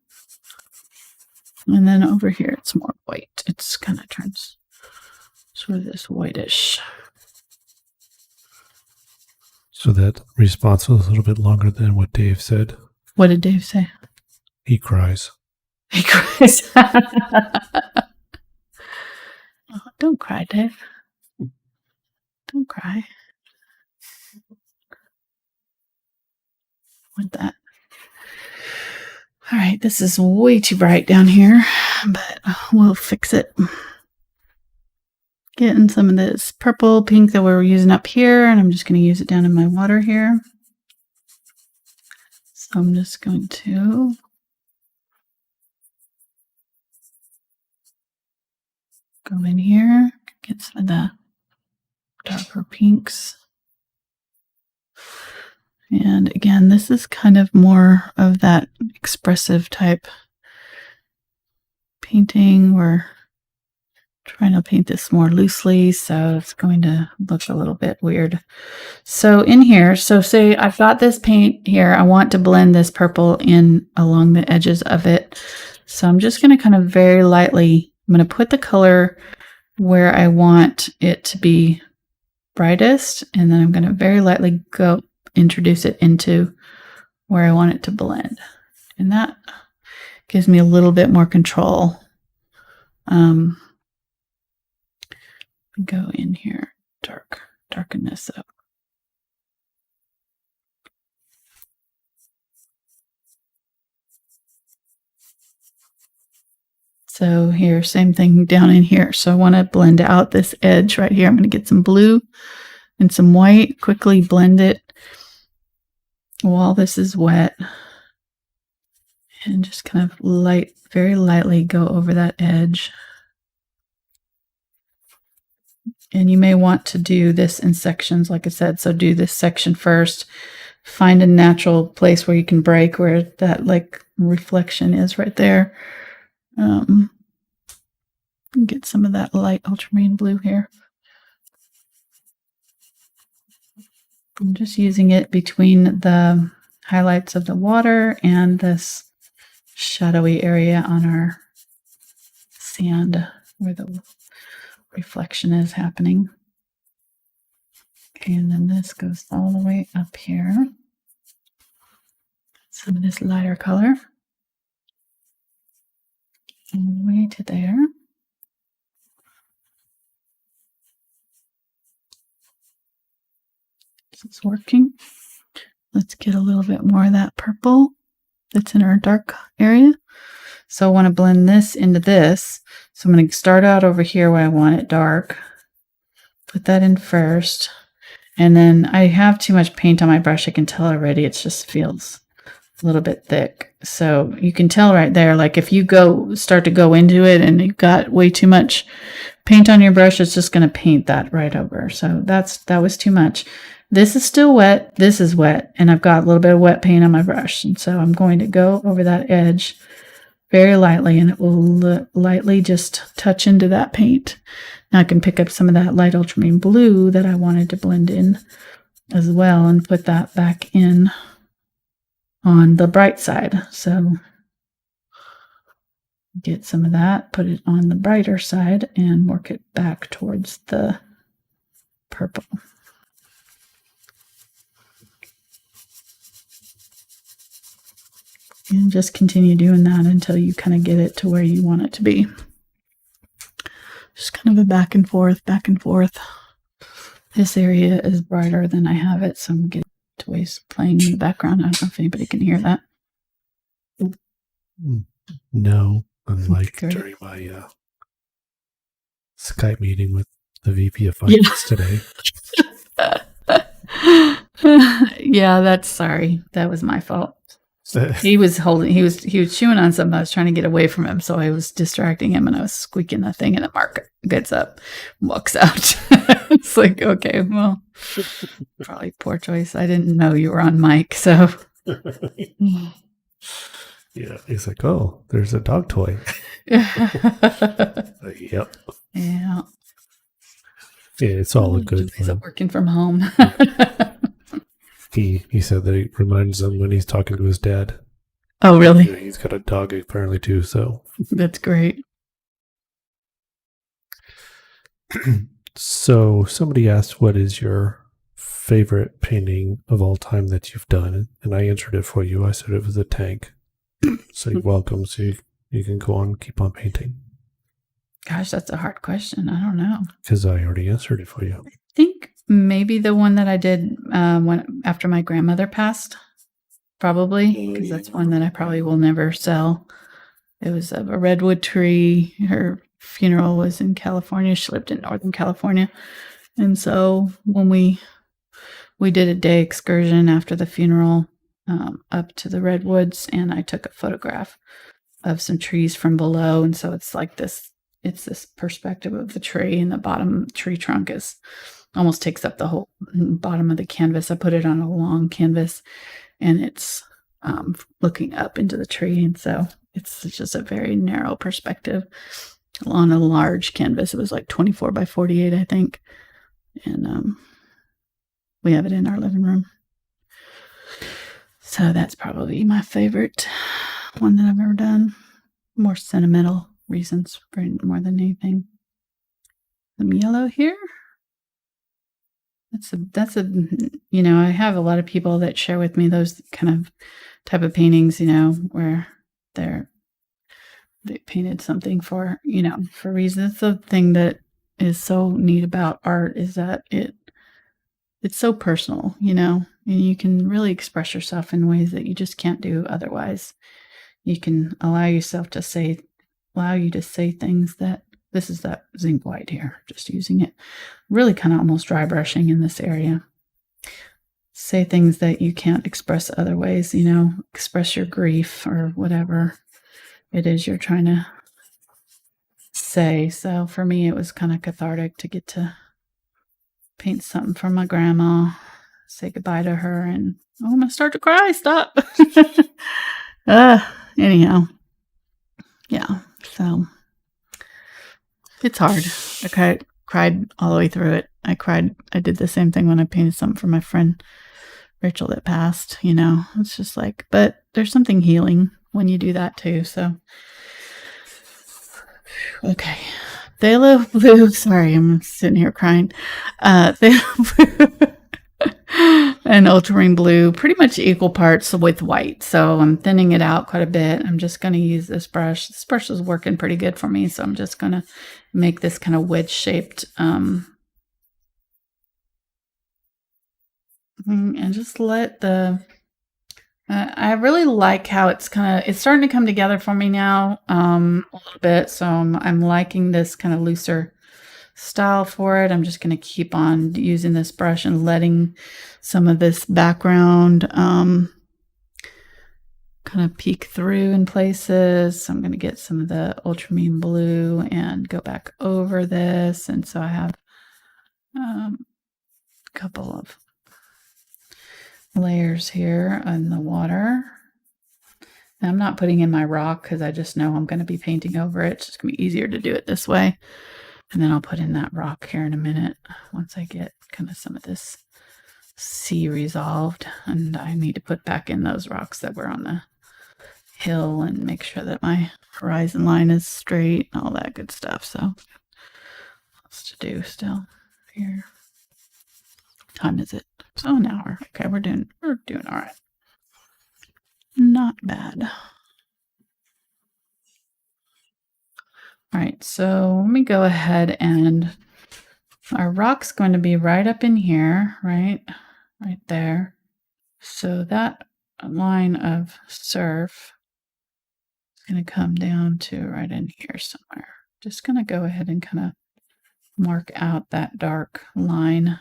A: And then over here, it's more white. It's kind of turns sort of this whitish.
B: So that response was a little bit longer than what Dave said.
A: What did Dave say?
B: He cries.
A: He cries. Oh, don't cry, Dave. Don't cry. Want that. All right, this is way too bright down here, but we'll fix it. Getting some of this purple, pink that we were using up here, and I'm just going to use it down in my water here. So I'm just going to go in here, get some of the darker pinks. And again, this is kind of more of that expressive type painting. We're trying to paint this more loosely, so it's going to look a little bit weird. So in here, so say I've got this paint here. I want to blend this purple in along the edges of it. So I'm just going to kind of very lightly, I'm going to put the color where I want it to be brightest, and then I'm going to very lightly go introduce it into where I want it to blend. And that gives me a little bit more control. Go in here, darken this up. So here, same thing down in here. So I want to blend out this edge right here. I'm going to get some blue and some white, quickly blend it while this is wet. And just kind of very lightly go over that edge. And you may want to do this in sections, like I said. So do this section first. Find a natural place where you can break, where that like reflection is right there. Get some of that light ultramarine blue here. I'm just using it between the highlights of the water and this shadowy area on our sand where the reflection is happening. Okay, and then this goes all the way up here. Some of this lighter color all the way to there. This is working. Let's get a little bit more of that purple that's in our dark area. So I want to blend this into this. So I'm going to start out over here where I want it dark. Put that in first. And then I have too much paint on my brush. I can tell already it just feels a little bit thick. So you can tell right there, like if you start to go into it and you've got way too much paint on your brush, it's just going to paint that right over. So that was too much. This is still wet. This is wet. And I've got a little bit of wet paint on my brush. And so I'm going to go over that edge very lightly, and it will lightly just touch into that paint. Now I can pick up some of that light ultramarine blue that I wanted to blend in as well and put that back in on the bright side. So get some of that, put it on the brighter side, and work it back towards the purple. And just continue doing that until you kind of get it to where you want it to be. Just kind of a back and forth, back and forth. This area is brighter than I have it, so I'm getting toys playing in the background. I don't know if anybody can hear that.
B: No, unlike
A: Great.
B: during my Skype meeting with the VP of Finance today.
A: Yeah, that's sorry. That was my fault. He was chewing on something. I was trying to get away from him, so I was distracting him, and I was squeaking the thing, and the Mark gets up, walks out. It's like, okay, well, probably poor choice. I didn't know you were on mic, so.
B: Yeah, he's like, oh, there's a dog toy. Yep.
A: Yeah.
B: Yeah, it's all a good
A: He's
B: fun.
A: working from home.
B: He said that it reminds him when he's talking to his dad.
A: Oh, really?
B: Yeah, he's got a dog apparently too, so.
A: That's great.
B: So somebody asked, what is your favorite painting of all time that you've done? And I answered it for you. I said it was a tank. So you're welcome. So you can go on, keep on painting.
A: Gosh, that's a hard question. I don't know.
B: Because I already answered it for you.
A: I think maybe the one that I did after my grandmother passed, probably, because that's one that I probably will never sell. It was a redwood tree. Her funeral was in California. She lived in Northern California. And so when we did a day excursion after the funeral up to the redwoods, and I took a photograph of some trees from below. And so it's like this, it's this perspective of the tree, and the bottom tree trunk is almost takes up the whole bottom of the canvas. I put it on a long canvas, and it's looking up into the tree. And so it's just a very narrow perspective on a large canvas. It was like 24 by 48, I think. And we have it in our living room. So that's probably my favorite one that I've ever done. More sentimental reasons for more than anything. Some yellow here. That's a I have a lot of people that share with me those kind of type of paintings, where they painted something for reasons. The thing that is so neat about art is that it's so personal, and you can really express yourself in ways that you just can't do otherwise. You can allow you to say things that, this is that Zinc White here, just using it, really kind of almost dry brushing in this area. Say things that you can't express other ways, express your grief or whatever it is you're trying to say. So for me, it was kind of cathartic to get to paint something for my grandma, say goodbye to her, and I'm going to start to cry. Stop. Anyhow. Yeah. So it's hard. I cried all the way through it. I did the same thing when I painted something for my friend Rachel that passed, it's just like, but there's something healing when you do that too. So, okay. Phthalo Blue. Sorry, I'm sitting here crying. Phthalo Blue and Ultramarine Blue, pretty much equal parts with white. So I'm thinning it out quite a bit. I'm just going to use this brush. This brush is working pretty good for me. So I'm just going to make this kind of wedge-shaped and just let I really like how it's starting to come together for me now a little bit. So I'm liking this kind of looser style for it. I'm just going to keep on using this brush and letting some of this background kind of peek through in places. So I'm going to get some of the Ultramarine Blue and go back over this. And so I have a couple of layers here in the water. Now, I'm not putting in my rock because I just know I'm going to be painting over it. It's just going to be easier to do it this way. And then I'll put in that rock here in a minute once I get kind of some of this sea resolved. And I need to put back in those rocks that were on the hill and make sure that my horizon line is straight and all that good stuff. So lots to do still here. What time is it? So an hour. Okay, we're doing all right. Not bad. All right, so let me go ahead, and our rock's going to be right up in here, right there. So that line of surf going to come down to right in here somewhere. Just going to go ahead and kind of mark out that dark line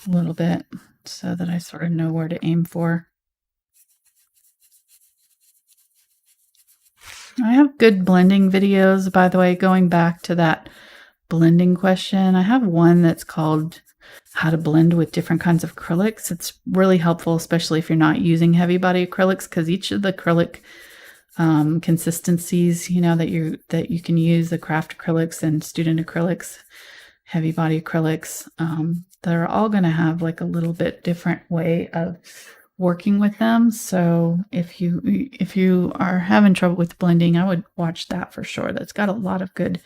A: a little bit so that I sort of know where to aim for. I have good blending videos, by the way, going back to that blending question. I have one that's called How to Blend with Different Kinds of Acrylics. It's really helpful, especially if you're not using heavy body acrylics, because each of the acrylic consistencies, you know, that you can use, the craft acrylics and student acrylics, heavy body acrylics, they're all going to have like a little bit different way of working with them. So if you are having trouble with blending, I would watch that for sure. That's got a lot of good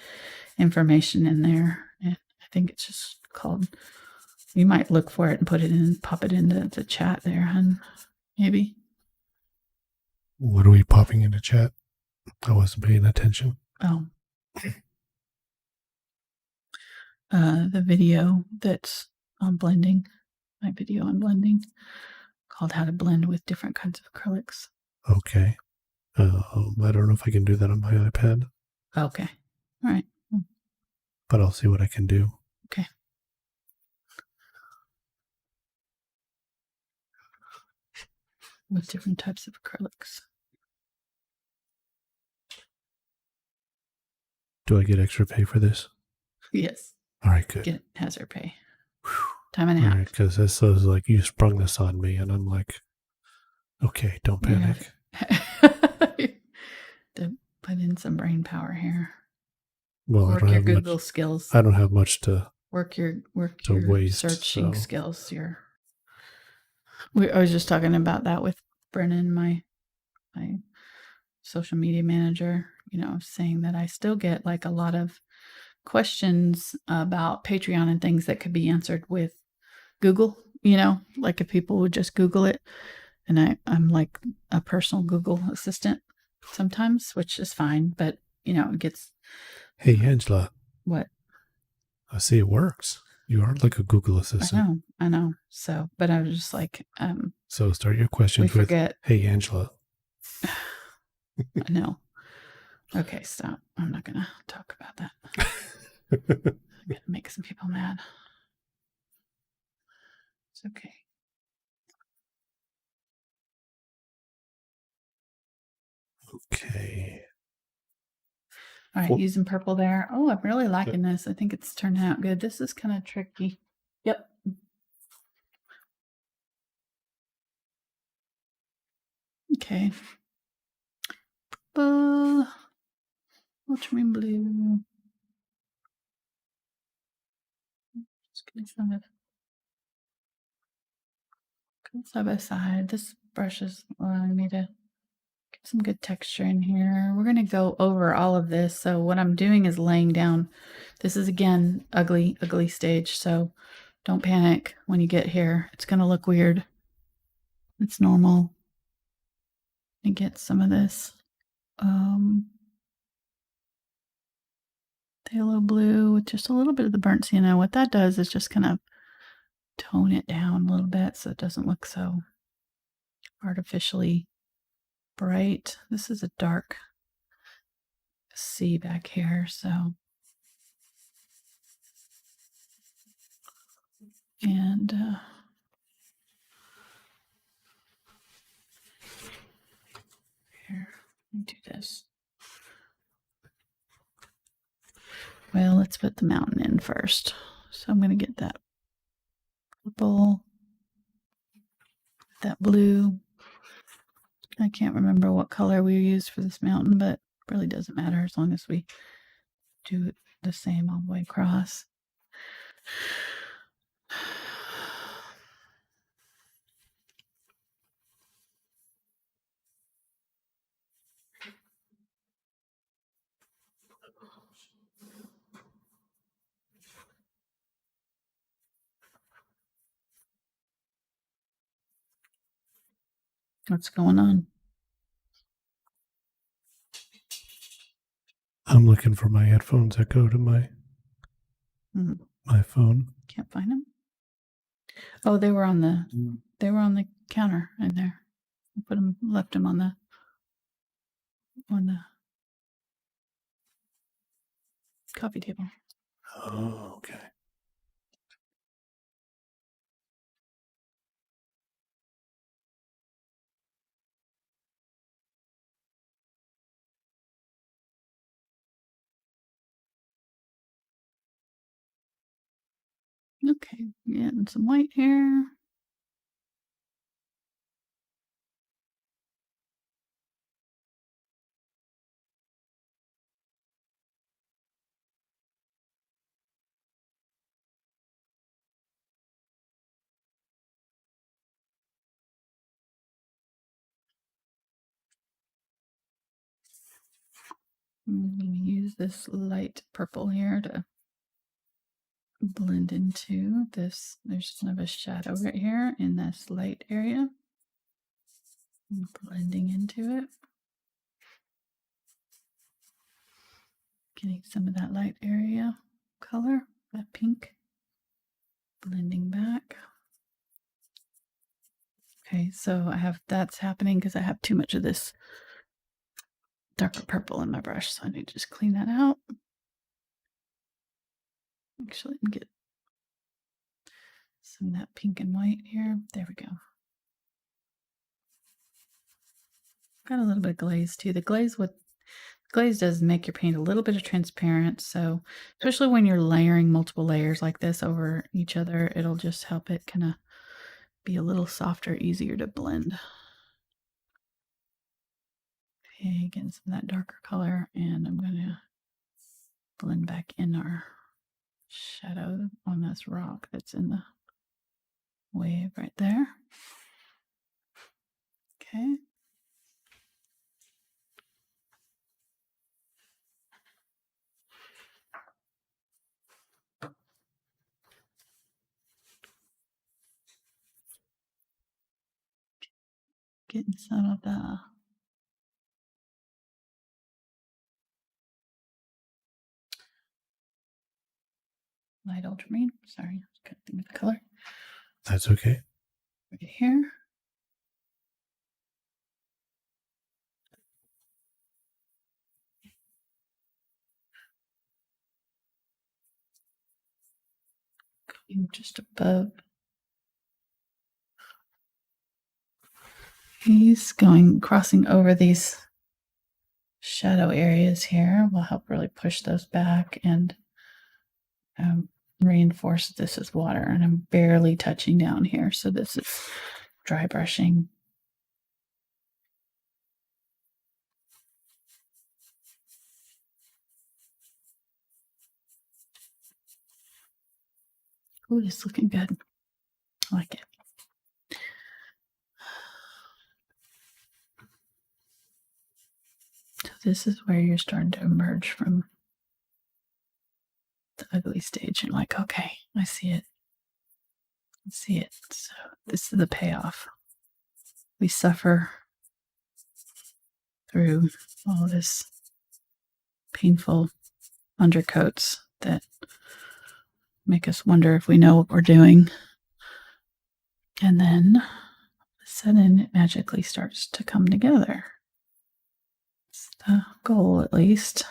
A: information in there. And I think it's just called, you might look for it and put it in, pop it into the chat there, hun, maybe.
B: What are we popping into chat? I wasn't paying attention.
A: Oh. The video that's on blending, my video on blending, called How to Blend with Different Kinds of Acrylics.
B: Okay. I don't know if I can do that on my iPad.
A: Okay. All right.
B: But I'll see what I can do.
A: Okay. With different types of acrylics.
B: Do I get extra pay for this?
A: Yes.
B: All right, good.
A: Get hazard pay. Time and a half.
B: Because this was like, you sprung this on me, and I'm like, okay, don't panic.
A: To put in some brain power here.
B: Well,
A: work your Google skills.
B: I don't have much to
A: work your
B: waste,
A: searching skills. I was just talking about that with Brennan, my social media manager, you know, saying that I still get like a lot of questions about Patreon and things that could be answered with Google, you know, like if people would just Google it. And I'm like a personal Google assistant sometimes, which is fine, but you know, it gets.
B: Hey, Angela.
A: What?
B: I see it works. You are like a Google assistant.
A: I know. So, but I was just like,
B: so start your questions with, hey, Angela.
A: I know. Okay, stop. I'm not going to talk about that. I'm going to make some people mad. It's okay.
B: Okay.
A: All right, using purple there. Oh, I'm really liking this. I think it's turned out good. This is kind of tricky. Yep. Okay. Purple. Ultramarine blue. Just getting some of side by side. This brush is, I need to get some good texture in here. We're going to go over all of this. So what I'm doing is laying down. This is, again, ugly stage. So don't panic when you get here. It's going to look weird. It's normal. And get some of this phthalo blue with just a little bit of the burnt sienna. What that does is just kind of tone it down a little bit so it doesn't look so artificially bright. This is a dark sea back here, so. And here, let me do this. Well, let's put the mountain in first. So I'm going to get that purple, that blue. I can't remember what color we used for this mountain, but it really doesn't matter as long as we do it the same all the way across. What's going on?
B: I'm looking for my headphones that go to my phone.
A: Can't find them. Oh, they were on the counter in there. I left them on the on the coffee table.
B: Oh, okay.
A: Okay, and some white here. I'm going to use this light purple here to blend into this. There's kind of a shadow right here in this light area. I'm blending into it. Getting some of that light area color, that pink. Blending back. Okay, so I have that's happening because I have too much of this darker purple in my brush, so I need to just clean that out. Actually, get some of that pink and white here. There we go. Got a little bit of glaze too. The glaze does make your paint a little bit of transparent, so especially when you're layering multiple layers like this over each other, it'll just help it kind of be a little softer, easier to blend. Okay, getting some of that darker color, and I'm going to blend back in our shadow on this rock that's in the wave right there. Okay. Getting some of the light ultramarine. Sorry, I couldn't think of the color.
B: That's okay.
A: Right here. Just above. He's crossing over these shadow areas here. Will help really push those back and reinforce this as water. And I'm barely touching down here, so this is dry brushing. Ooh, it's looking good. I like it. So this is where you're starting to emerge from the ugly stage. And like, okay, I see it. I see it. So this is the payoff. We suffer through all this painful undercoats that make us wonder if we know what we're doing. And then all of a sudden it magically starts to come together. It's the goal, at least.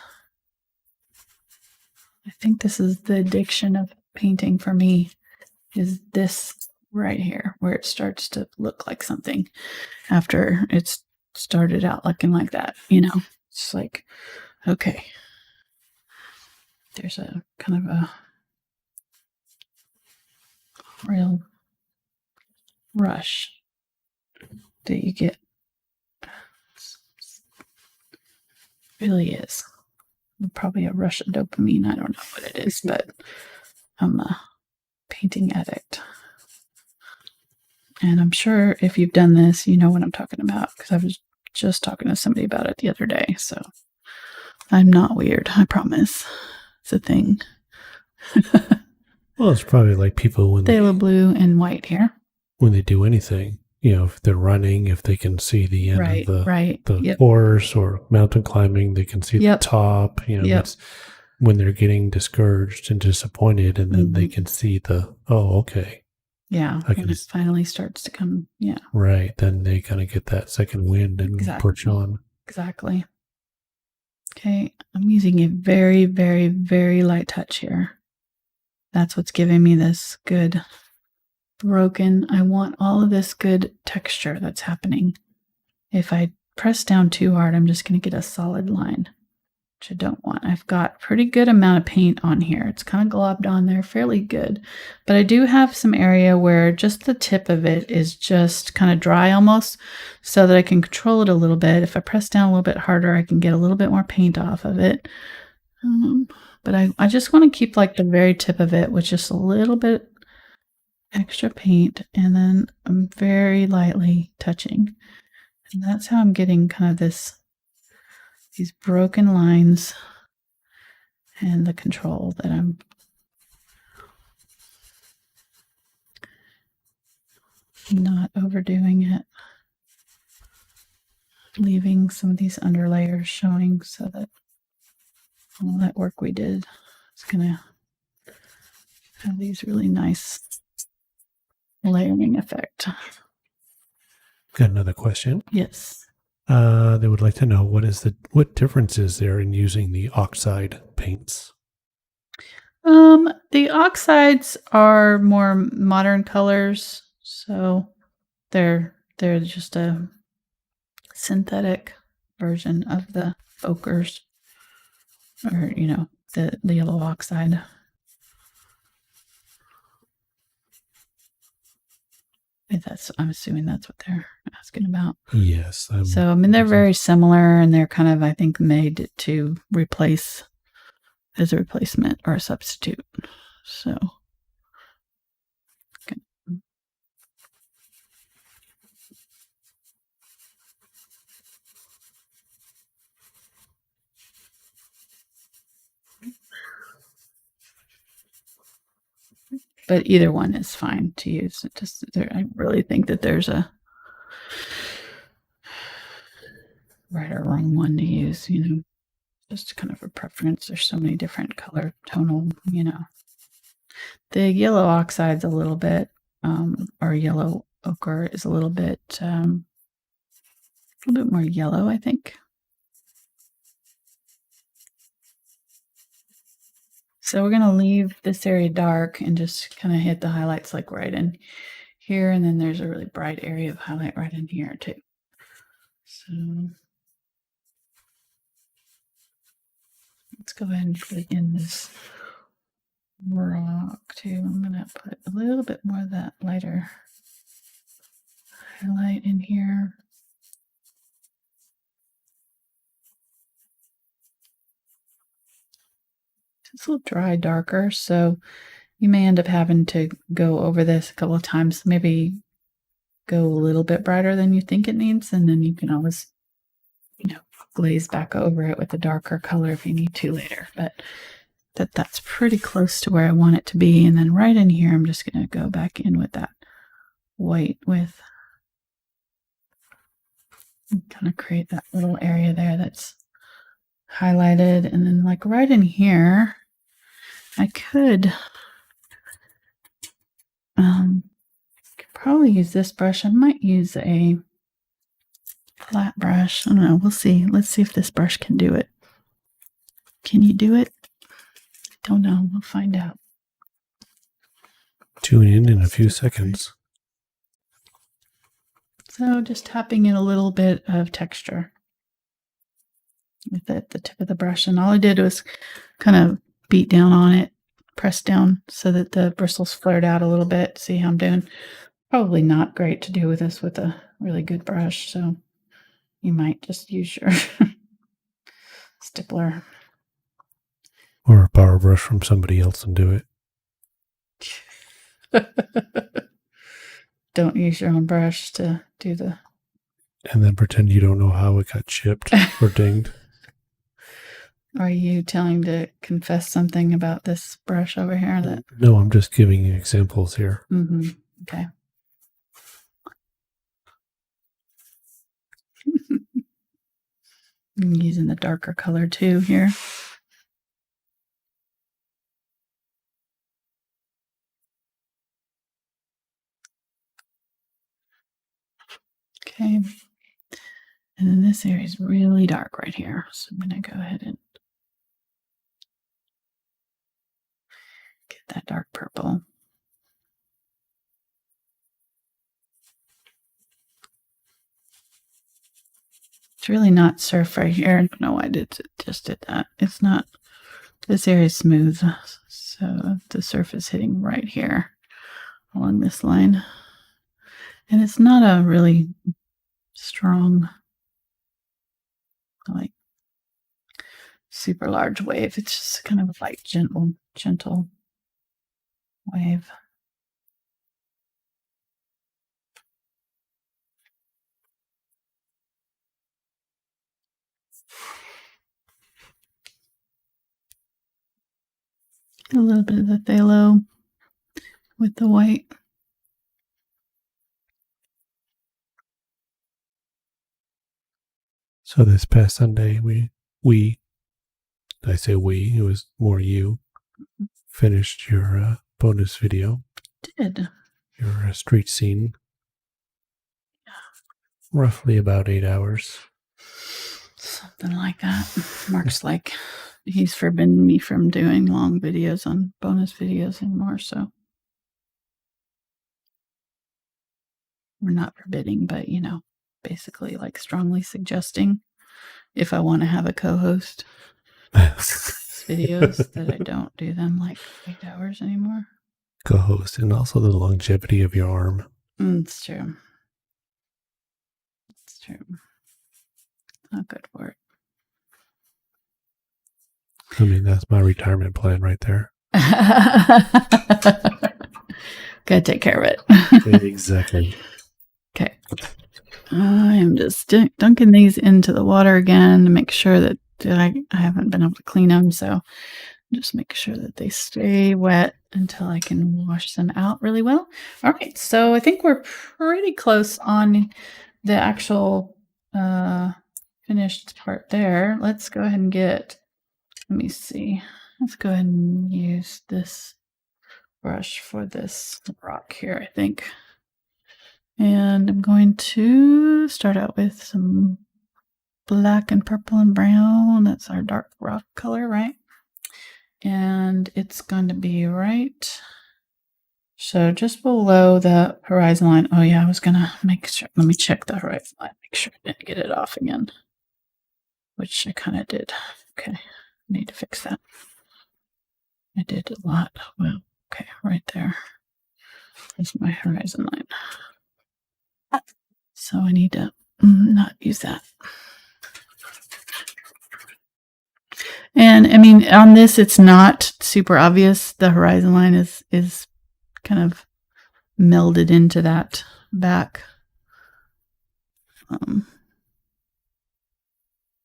A: I think this is the addiction of painting for me, is this right here, where it starts to look like something after it's started out looking like that. It's like, okay, there's a kind of a real rush that you get. It really is. Probably a rush of dopamine. I don't know what it is, but I'm a painting addict. And I'm sure if you've done this, you know what I'm talking about, because I was just talking to somebody about it the other day. So I'm not weird, I promise. It's a thing.
B: Well, it's probably like people when
A: Phthalo blue and white here.
B: When they do anything, if they're running, if they can see the end of the course, or mountain climbing, they can see the top. It's when they're getting discouraged and disappointed, and then they can see okay.
A: Yeah, when it finally starts to come. Yeah.
B: Right. Then they kind of get that second wind and push on.
A: Exactly. Okay, I'm using a very, very, very light touch here. That's what's giving me this good broken. I want all of this good texture that's happening. If I press down too hard, I'm just going to get a solid line, which I don't want. I've got pretty good amount of paint on here. It's kind of globbed on there fairly good, but I do have some area where just the tip of it is just kind of dry almost, so that I can control it a little bit. If I press down a little bit harder, I can get a little bit more paint off of it. But I just want to keep like the very tip of it with just a little bit extra paint, and then I'm very lightly touching. And that's how I'm getting kind of these broken lines and the control that I'm not overdoing it. Leaving some of these underlayers showing so that all that work we did is going to have these really nice layering effect.
B: Got another question.
A: Yes.
B: They would like to know what difference is there in using the oxide paints?
A: The oxides are more modern colors, so they're just a synthetic version of the ochres, or the yellow oxide. I'm assuming that's what they're asking about.
B: Yes.
A: So I mean, they're very similar, and they're kind of, I think, made to replace as a replacement or a substitute. So okay. But either one is fine to use. I really think that there's a right or wrong one to use, just kind of a preference. There's so many different color tonal, The yellow oxide's a little bit, or yellow ochre is a little bit more yellow, I think. So we're going to leave this area dark and just kind of hit the highlights like right in here. And then there's a really bright area of highlight right in here too. So let's go ahead and put in this rock too. I'm going to put a little bit more of that lighter highlight in here. It's a little dry, darker, so you may end up having to go over this a couple of times, maybe go a little bit brighter than you think it needs, and then you can always, glaze back over it with a darker color if you need to later. But that's pretty close to where I want it to be. And then right in here, I'm just going to go back in with that white with kind of create that little area there that's highlighted. And then like right in here, I could probably use this brush. I might use a flat brush. I don't know. We'll see. Let's see if this brush can do it. Can you do it? Don't know. We'll find out.
B: Tune in a few seconds.
A: So just tapping in a little bit of texture with the tip of the brush. And all I did was kind of beat down on it, press down so that the bristles flared out a little bit. See how I'm doing? Probably not great to do with this with a really good brush. So you might just use your Stippler.
B: Or a power brush from somebody else and do it.
A: Don't use your own brush to do the...
B: And then pretend you don't know how it got chipped or dinged.
A: Are you telling to confess something about this brush over here?
B: No, I'm just giving you examples here.
A: Mm-hmm. Okay. I'm using the darker color too here. Okay. And then this area is really dark right here. So I'm going to go ahead and get that dark purple. It's really not surf right here. I don't know why I just did that. It's not, this area is smooth. So the surf is hitting right here along this line. And it's not a really strong, like, super large wave. It's just kind of a light, gentle wave. A little bit of the phthalo with the white.
B: So this past Sunday, I say we, it was more you, finished your bonus video.
A: Did.
B: Your street scene. Roughly about 8 hours.
A: Something like that. Mark's like, he's forbidden me from doing long videos on bonus videos anymore, so. We're not forbidding, but, you know, basically like strongly suggesting if I want to have a co-host videos that I don't do them like 8 hours anymore.
B: Co-host, and also the longevity of your arm.
A: It's true. It's true. Not good for it.
B: I mean, that's my retirement plan right there.
A: Gotta take care of it.
B: Exactly.
A: Okay. I am just dunking these into the water again to make sure that I haven't been able to clean them. So just make sure that they stay wet until I can wash them out really well. All right. So I think we're pretty close on the actual finished part there. Let's go ahead and let me see. Let's go ahead and use this brush for this rock here, I think. And I'm going to start out with some black and purple and brown. That's our dark rock color, right? And it's going to be right. So just below the horizon line. Oh yeah, I was going to make sure. Let me check the horizon line. Make sure I didn't get it off again. Which I kind of did. Okay, I need to fix that. I did a lot. Well, okay, right there is my horizon line. So I need to not use that. And I mean, on this, it's not super obvious. The horizon line is kind of melded into that back.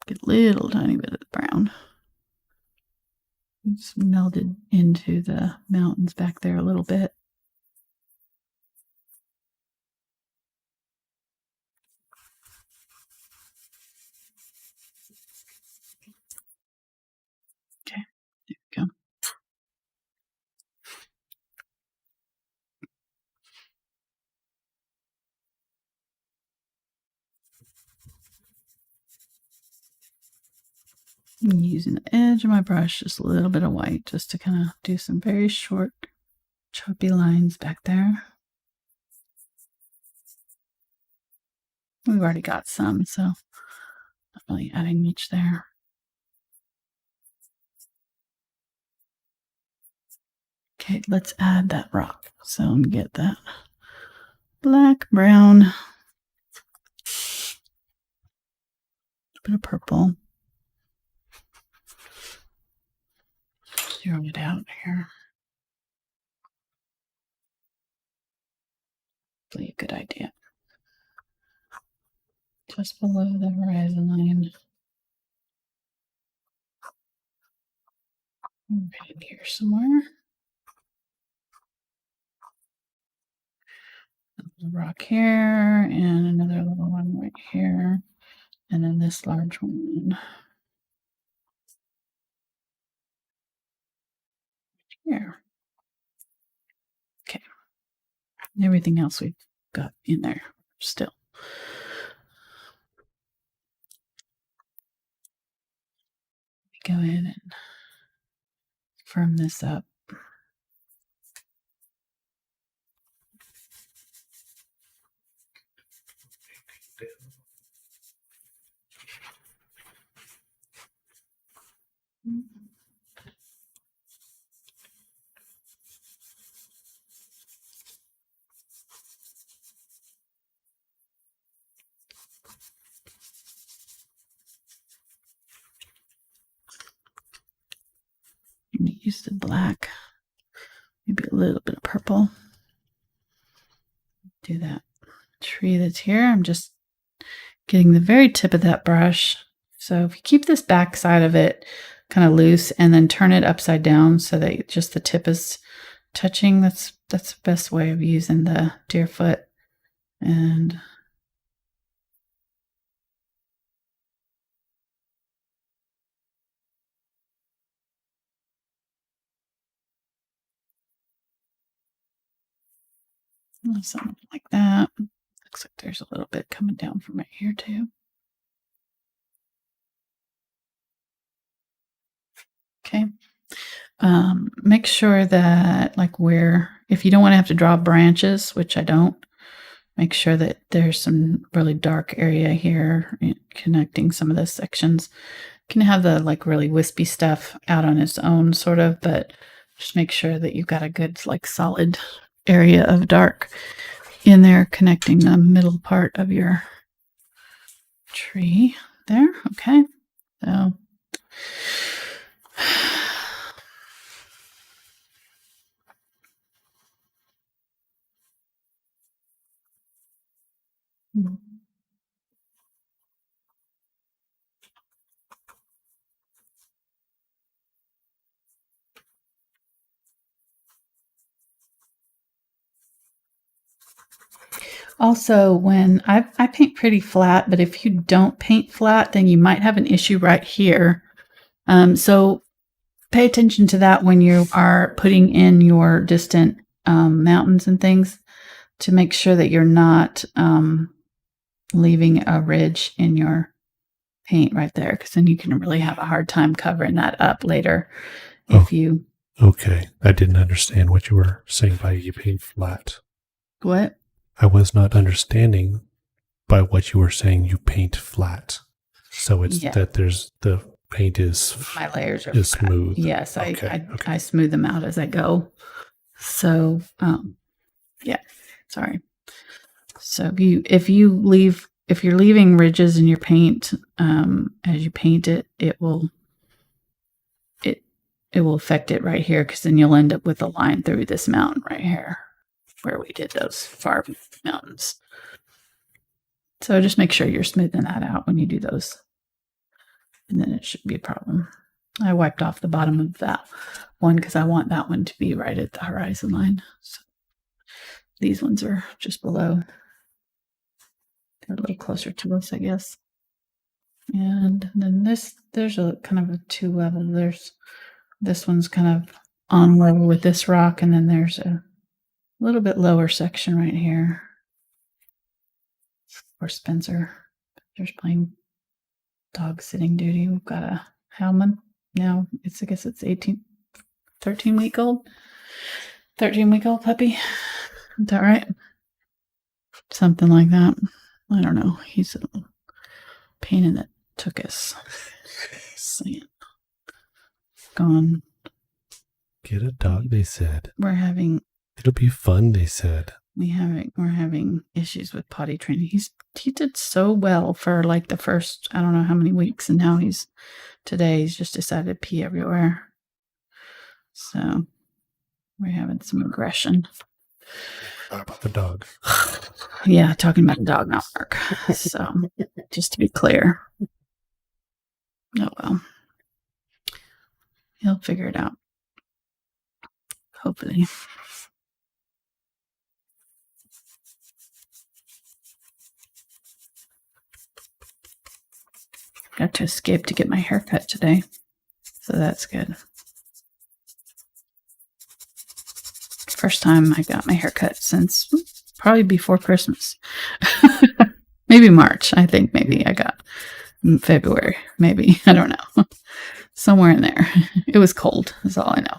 A: Get a little tiny bit of the brown. It's melded into the mountains back there a little bit. Okay, there we go. I'm using the edge of my brush, just a little bit of white, just to kind of do some very short, choppy lines back there. We've already got some, so not really adding much there. Okay, let's add that rock. So I'm gonna get that black, brown, a bit of purple. Zero it out here. Probably a good idea. Just below the horizon line. Right in here somewhere. A rock here, and another little one right here, and then this large one here. Okay. And everything else we've got in there still. go in and firm this up. Use the black, maybe a little bit of purple. Do that tree that's here. I'm just getting the very tip of that brush. So if you keep this back side of it kind of loose and then turn it upside down so that just the tip is touching, that's the best way of using the Deerfoot. And something like that. Looks like there's a little bit coming down from right here too. Okay. Make sure that if you don't want to have to draw branches, which I don't, make sure that there's some really dark area here connecting some of the sections. You can have the really wispy stuff out on its own sort of, but just make sure that you've got a good solid area of dark in there connecting the middle part of your tree there. Okay. So also, when I paint pretty flat, but if you don't paint flat, then you might have an issue right here. So pay attention to that when you are putting in your distant mountains and things, to make sure that you're not leaving a ridge in your paint right there, because then you can really have a hard time covering that up later.
B: Okay. I didn't understand what you were saying by you paint flat.
A: What?
B: I was not understanding by what you were saying you paint flat. So it's that there's the paint is
A: my layers are
B: smooth.
A: Yes, I smooth them out as I go. So sorry. So if you're leaving ridges in your paint as you paint it, it will affect it right here, because then you'll end up with a line through this mountain right here where we did those far mountains. So just make sure you're smoothing that out when you do those, and then it shouldn't be a problem. I wiped off the bottom of that one because I want that one to be right at the horizon line. So these ones are just below. They're a little closer to us, I guess. And then there's a kind of a two level. There's this one's kind of on level with this rock, and then there's a little bit lower section right here. Or Spencer's playing dog sitting duty. We've got a Howman now. I guess it's 13-week-old puppy. Is that right? Something like that. I don't know. He's a little pain in the tuchus. Gone.
B: Get a dog, they said. It'll be fun, they said.
A: We're having issues with potty training. He did so well for the first, I don't know how many weeks, and now today he's just decided to pee everywhere. So we're having some aggression.
B: About the dog.
A: Yeah, talking about the dog, not Mark. So just to be clear. Oh well. He'll figure it out. Hopefully. Got to escape to get my hair cut today, so that's good. First time I got my hair cut since probably before Christmas. Maybe March. I think maybe I got February, maybe. I don't know. Somewhere in there. It was cold, is all I know.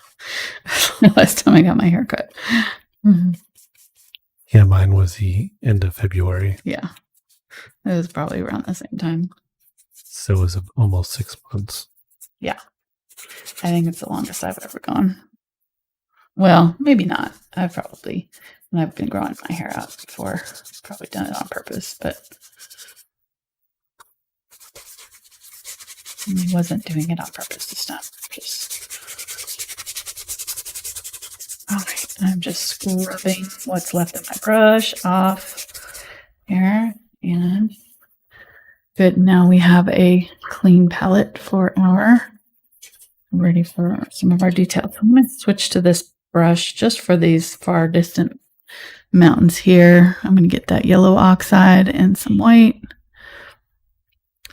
A: Last time I got my hair cut. Mm-hmm.
B: Yeah, mine was the end of February.
A: Yeah. It was probably around the same time.
B: So it was almost 6 months.
A: Yeah. I think it's the longest I've ever gone. Well, maybe not. I've been growing my hair out before. Probably done it on purpose, but I wasn't doing it on purpose this time. All right, I'm just scrubbing what's left of my brush off here, and good. Now we have a clean palette for ready for some of our details. I'm going to switch to this brush just for these far distant mountains here. I'm going to get that yellow oxide and some white,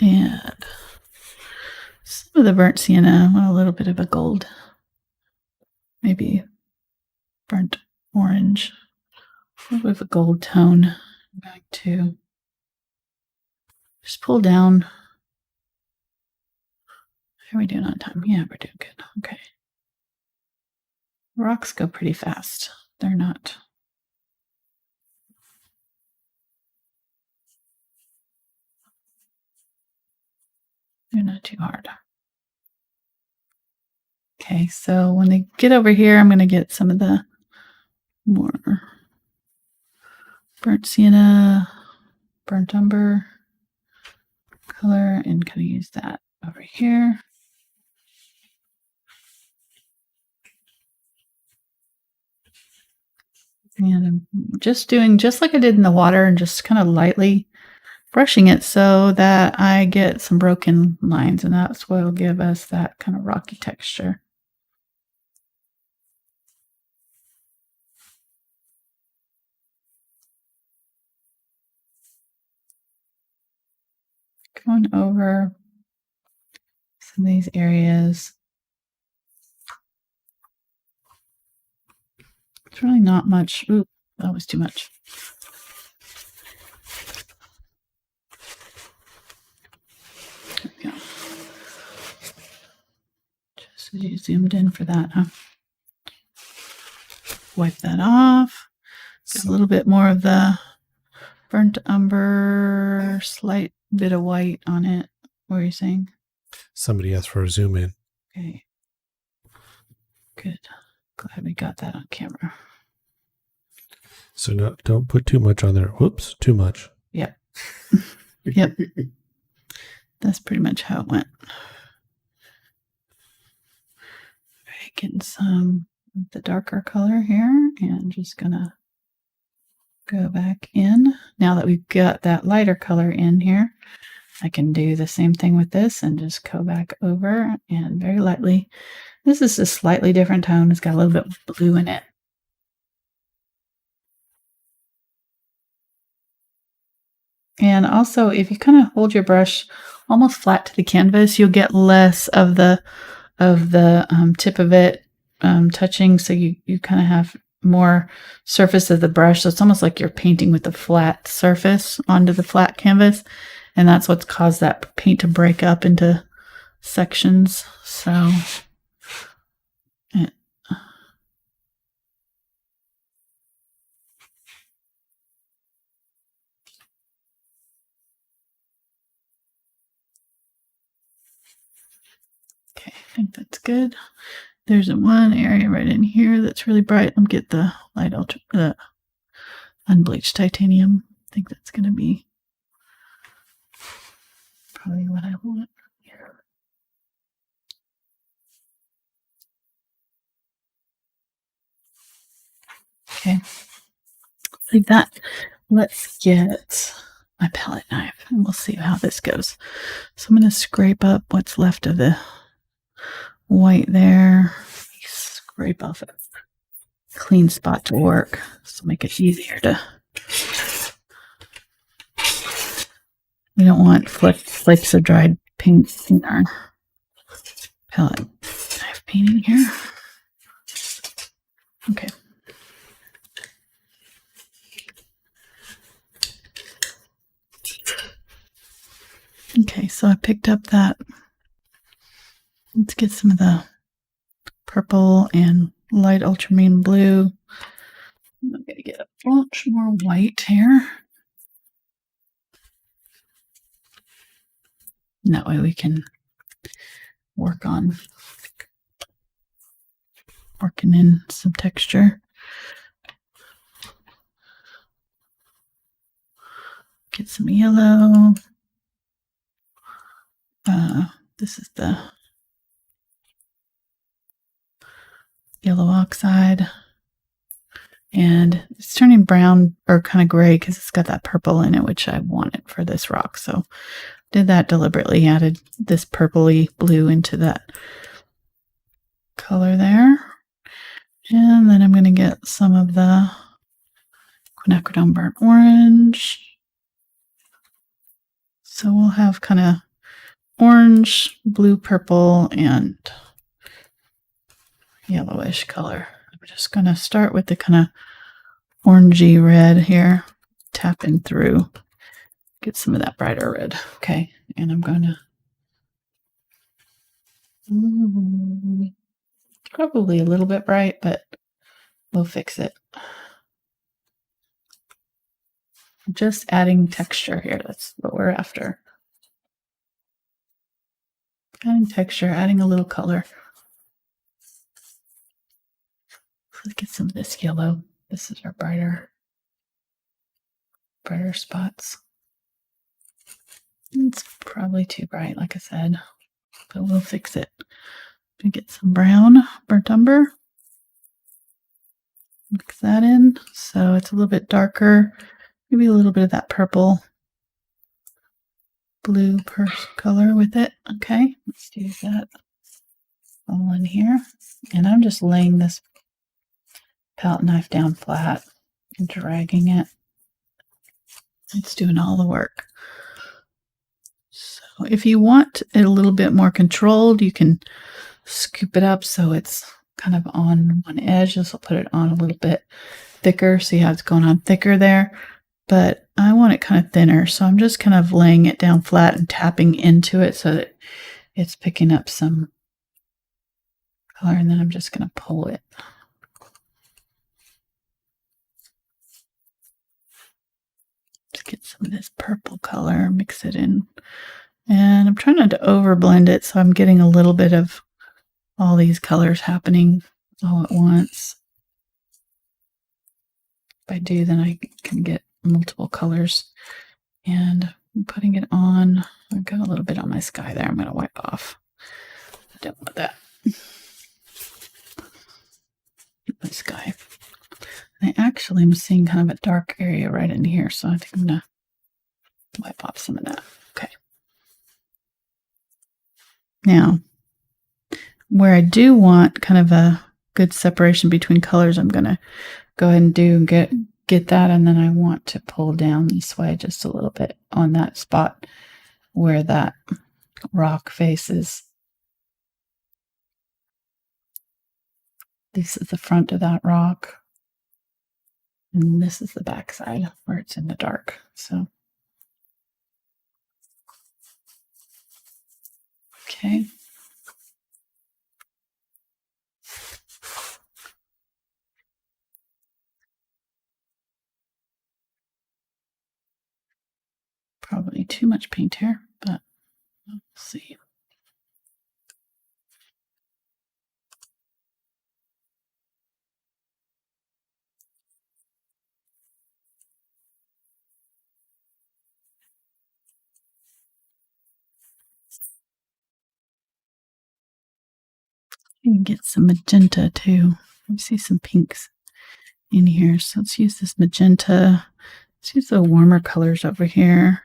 A: and some of the burnt sienna, a little bit of a gold, maybe burnt orange, a little bit of a gold tone. I'm going to just pull down. How are we doing on time? Yeah, we're doing good. Okay. Rocks go pretty fast. They're not too hard. Okay, so when they get over here, I'm going to get some of the more burnt sienna, burnt umber color, and kind of use that over here. And I'm just doing just like I did in the water and just kind of lightly brushing it so that I get some broken lines, and that's what will give us that kind of rocky texture. Going over some of these areas. It's really not much. Ooh, that was too much. There we go. Just as you zoomed in for that, huh? Wipe that off. Get a little bit more of the burnt umber, slight bit of white on it. What are you saying?
B: Somebody asked for a zoom in.
A: Okay. Good. Glad we got that on camera.
B: So no, don't put too much on there. Whoops, too much.
A: Yep. Yep. That's pretty much how it went. Right, getting some of the darker color here, and just gonna go back in. Now that we've got that lighter color in here, I can do the same thing with this and just go back over and very lightly. This is a slightly different tone. It's got a little bit of blue in it. And also, if you kind of hold your brush almost flat to the canvas, you'll get less of the tip of it touching. So you kind of have more surface of the brush. So it's almost like you're painting with the flat surface onto the flat canvas. And that's what's caused that paint to break up into sections. So okay, I think that's good. There's one area right in here that's really bright. I'll get the unbleached titanium. I think that's going to be probably what I want. Okay, like that. Let's get my palette knife and we'll see how this goes. So I'm going to scrape up what's left of the white there. Scrape off a clean spot to work. This will make it easier to. We don't want flakes of dried paint in our palette knife painting here. Okay. Okay, so I picked up that. Let's get some of the purple and light ultramarine blue. I'm going to get a bunch more white here. And that way we can working in some texture. Get some yellow. This is the yellow oxide. And it's turning brown or kind of gray because it's got that purple in it, which I wanted for this rock. So did that deliberately, added this purpley blue into that color there. And then I'm going to get some of the Quinacridone burnt orange. So we'll have kind of orange, blue, purple, and yellowish color. I'm just going to start with the kind of orangey red here, tapping through, get some of that brighter red. Okay, and I'm going to probably a little bit bright, but we'll fix it. Just adding texture here. That's what we're after. Adding texture, adding a little color. Let's get some of this yellow. This is our brighter spots. It's probably too bright, like I said, but we'll fix it. We get some brown, burnt umber. Mix that in so it's a little bit darker. Maybe a little bit of that purple, blue color with it. Okay, let's do that all in here. And I'm just laying this palette knife down flat and dragging it. It's doing all the work. So if you want it a little bit more controlled, you can scoop it up so it's kind of on one edge. This will put it on a little bit thicker. See how it's going on thicker there? But I want it kind of thinner, so I'm just kind of laying it down flat and tapping into it so that it's picking up some color, and then I'm just going to pull it. Just get some of this purple color, mix it in. And I'm trying not to overblend it, so I'm getting a little bit of all these colors happening all at once. If I do, then I can get multiple colors. And I'm putting it on. I've got a little bit on my sky there. I'm going to wipe off. I don't want that. My sky. I actually am seeing kind of a dark area right in here, so I think I'm going to wipe off some of that. Okay. Now, where I do want kind of a good separation between colors, I'm going to go ahead and get that, and then I want to pull down this way just a little bit on that spot where that rock faces. This is the front of that rock, and this is the back side where it's in the dark. So, okay. Probably too much paint here, but we'll see. You can get some magenta too. I see some pinks in here, so let's use this magenta. Let's use the warmer colors over here.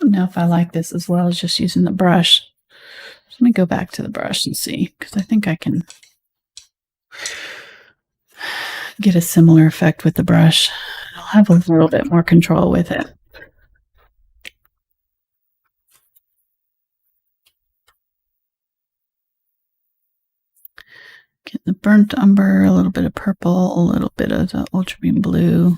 A: Now, if I like this as well as just using the brush, let me go back to the brush and see, because I think I can get a similar effect with the brush. I'll have a little bit more control with it. Get the burnt umber, a little bit of purple, a little bit of the ultramarine blue,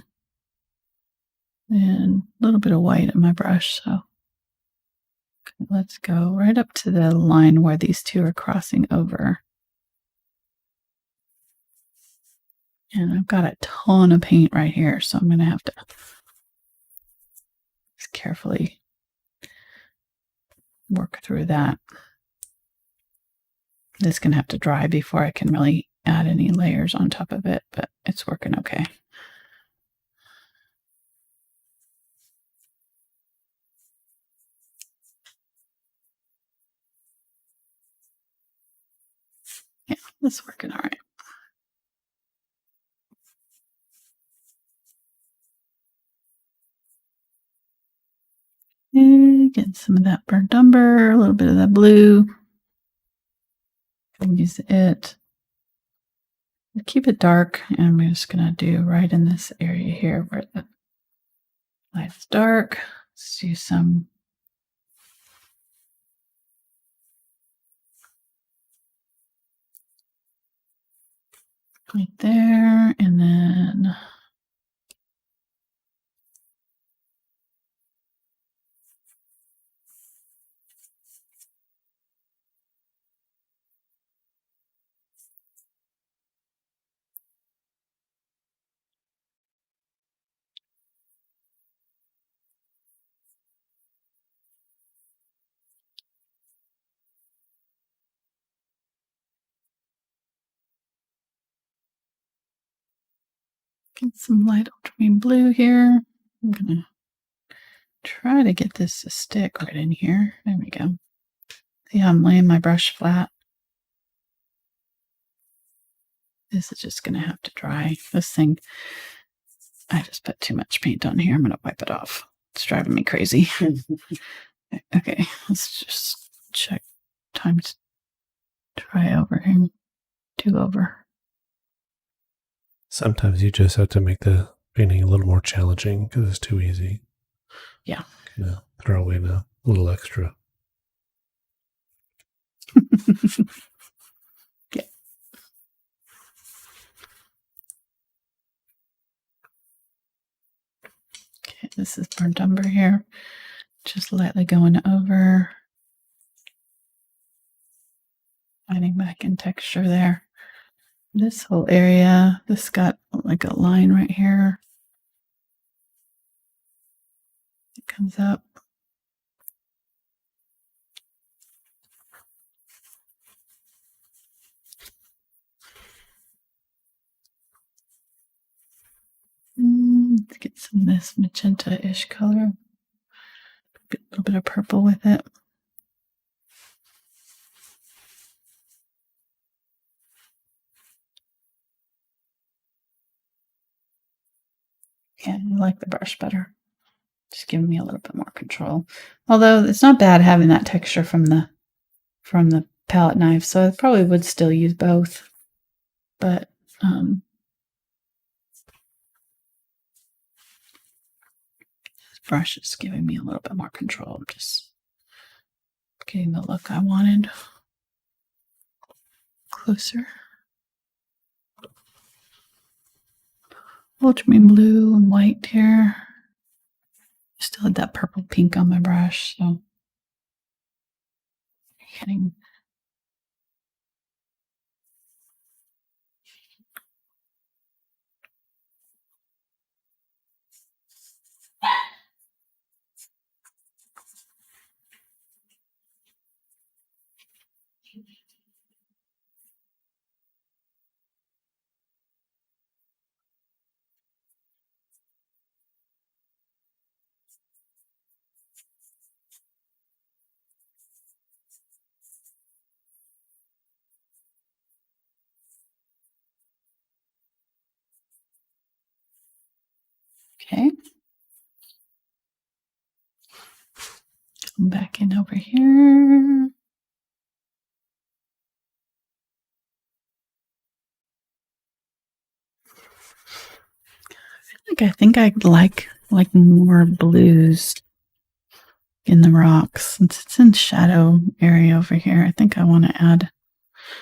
A: and a little bit of white in my brush. So okay, let's go right up to the line where these two are crossing over. And I've got a ton of paint right here, so I'm going to have to just carefully work through that. This is going to have to dry before I can really add any layers on top of it, but it's working okay. Yeah, this is working all right. And get some of that burnt umber, a little bit of that blue. Use it. Keep it dark, and I'm just going to do right in this area here where the light is dark. Let's do some right there, and then get some light ultramarine blue here. I'm going to try to get this to stick right in here. There we go. See how I'm laying my brush flat? This is just going to have to dry. This thing, I just put too much paint on here. I'm going to wipe it off. It's driving me crazy. Okay, let's just check. Time to try over here. 2 over.
B: Sometimes you just have to make the painting a little more challenging because it's too easy.
A: Yeah.
B: Throw in a little extra.
A: Yeah. Okay, this is burnt umber here. Just lightly going over. Adding back in texture there. This whole area, this got like a line right here. It comes up. Let's get some of this magenta-ish color. Get a little bit of purple with it. Yeah, I like the brush better. Just giving me a little bit more control. Although it's not bad having that texture from the palette knife, so I probably would still use both. But this brush is giving me a little bit more control. I'm just getting the look I wanted. Closer. Ultramarine blue and white here. Still had that purple pink on my brush, so getting okay. Come back in over here. I think I'd like more blues in the rocks. Since it's in shadow area over here, I think I want to add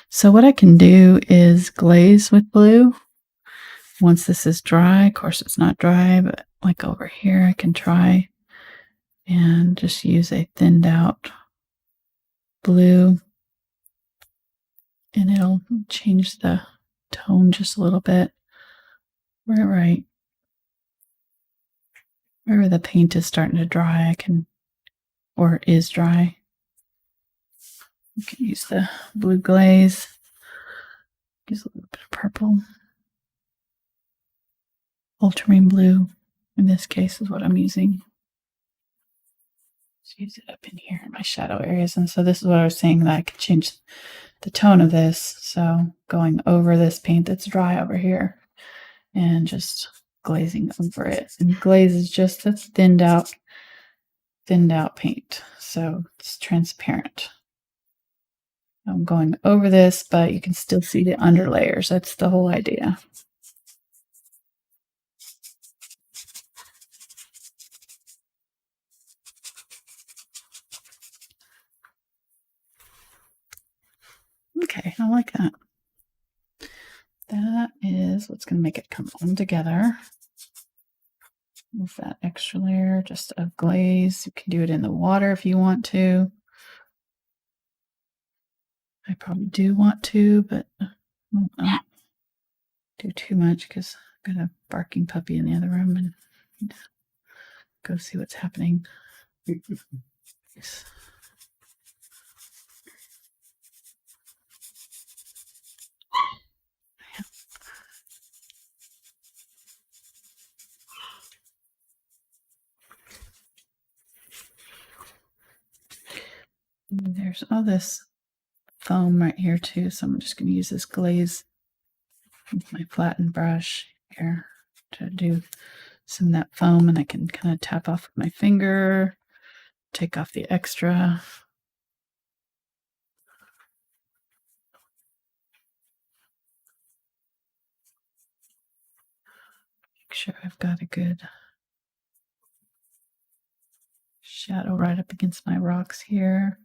A: So what I can do is glaze with blue. Once this is dry, of course it's not dry, but like over here I can try and just use a thinned out blue and it'll change the tone just a little bit. Right. Wherever the paint is starting to dry, I can, or is dry, you can use the blue glaze. Use a little bit of purple. Ultramarine blue, in this case, is what I'm using. Let's use it up in here in my shadow areas. And so this is what I was saying, that I can change the tone of this. So going over this paint that's dry over here and just glazing over it. And glaze is just that's thinned out paint. So it's transparent. I'm going over this, but you can still see the under layers. That's the whole idea. Okay, I like that. That is what's going to make it come on together. Move that extra layer just of glaze. You can do it in the water if you want to. I probably do want to, but I won't do too much because I've got a barking puppy in the other room and go see what's happening. There's all this foam right here too, so I'm just going to use this glaze with my flattened brush here to do some of that foam, and I can kind of tap off with my finger, take off the extra. Make sure I've got a good shadow right up against my rocks here.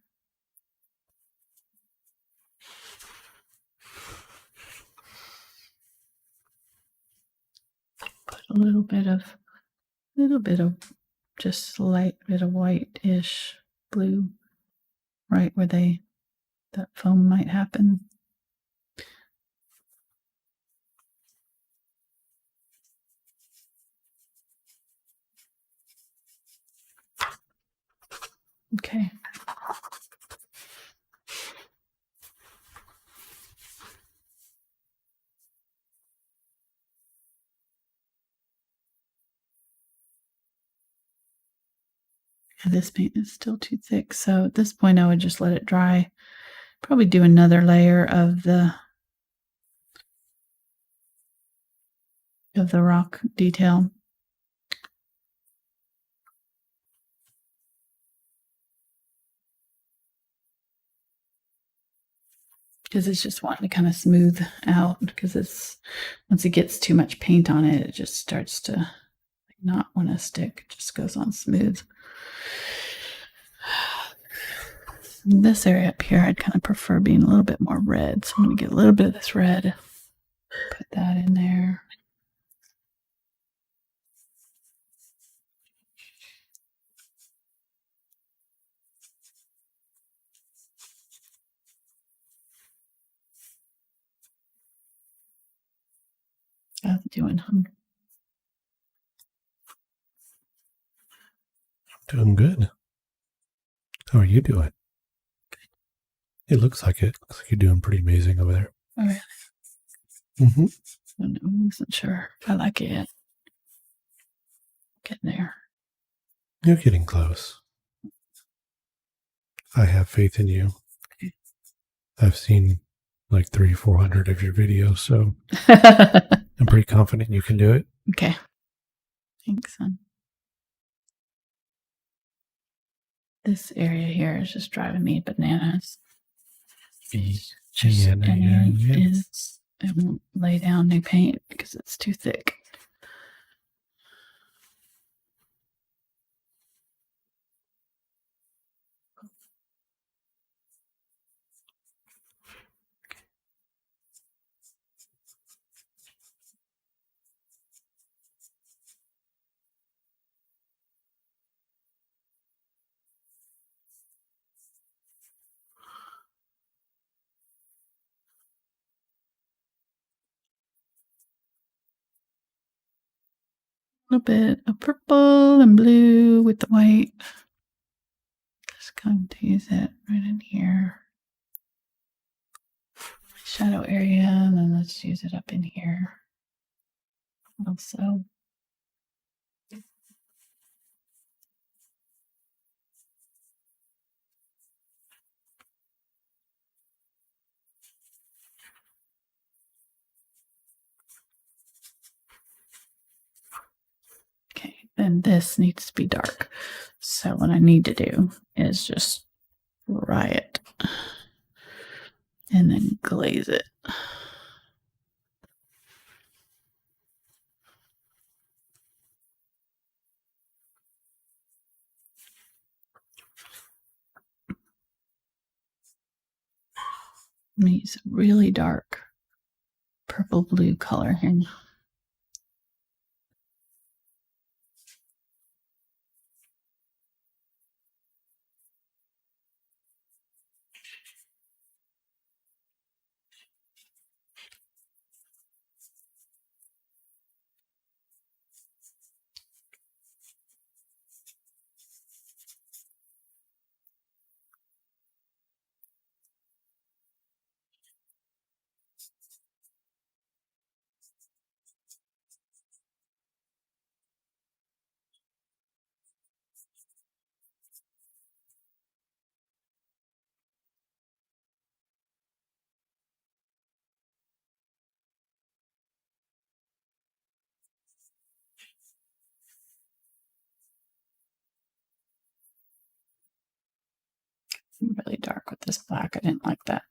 A: Put a little bit of just slight bit of white-ish blue right where that foam might happen. Okay. Yeah, this paint is still too thick, so at this point I would just let it dry. Probably do another layer of the rock detail. Because it's just wanting to kind of smooth out, because it's once it gets too much paint on it, it just starts to not want to stick. It just goes on smooth. This area up here, I'd kind of prefer being a little bit more red. So I'm going to get a little bit of this red, put that in there. How's it doing, hon?
B: Doing good. How are you doing? It looks like it. Looks like you're doing pretty amazing over there.
A: All right.
B: Mm-hmm.
A: I wasn't sure if I like it yet. Getting there.
B: You're getting close. I have faith in you.
A: Okay.
B: I've seen like 300-400 of your videos, so I'm pretty confident you can do it.
A: Okay. Thanks, son. This area here is just driving me bananas.
B: Sienna,
A: It won't lay down new paint because it's too thick. little bit of purple and blue with the white. Just going to use it right in here. Shadow area, and then let's use it up in here also. Okay, then this needs to be dark. So what I need to do is just dry it and then glaze it. I'm going to use a really dark purple blue color here. Really dark with this black. I didn't like that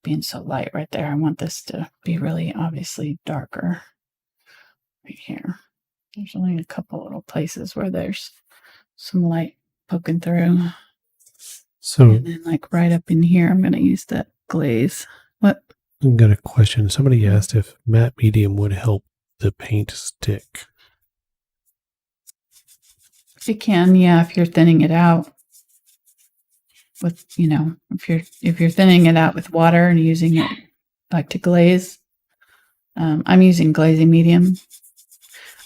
A: being so light right there. I want this to be really obviously darker right here. There's only a couple little places where there's some light poking through.
B: So,
A: and then like right up in here, I'm going to use that glaze. What?
B: I've got a question. Somebody asked if matte medium would help the paint stick.
A: It can, yeah, if you're thinning it out with, you know, if you're thinning it out with water and using it like to glaze. I'm using glazing medium.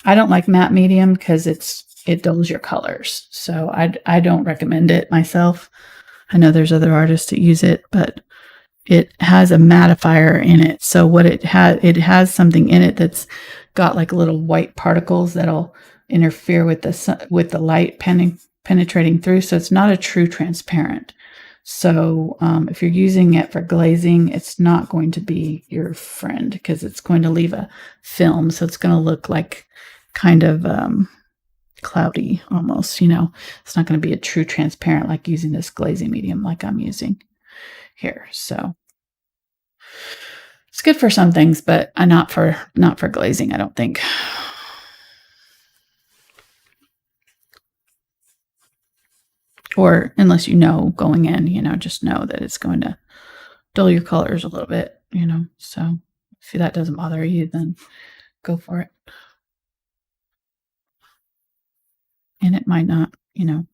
A: I don't like matte medium because it dulls your colors. So I don't recommend it myself. I know there's other artists that use it, but it has a mattifier in it. So what it has something in it that's got like little white particles that'll interfere with the light penetrating through. So it's not a true transparent. So if you're using it for glazing, it's not going to be your friend because it's going to leave a film. So it's going to look like kind of cloudy almost, you know. It's not going to be a true transparent like using this glazing medium like I'm using here. So it's good for some things, but not for glazing, I don't think. Or unless you know going in, you know, just know that it's going to dull your colors a little bit, you know. So if that doesn't bother you, then go for it. And it might not, you know,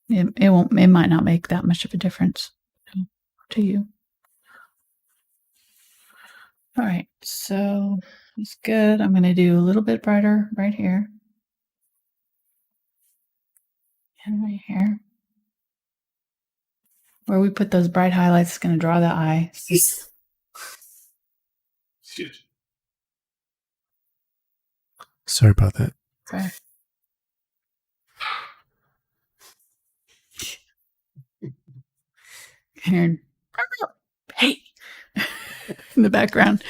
A: it might not make that much of a difference to you. All right, so it's good. I'm going to do a little bit brighter right here. And right here. Where we put those bright highlights is going to draw the eye.
B: Sorry about that.
A: Okay. Hearing, hey, in the background.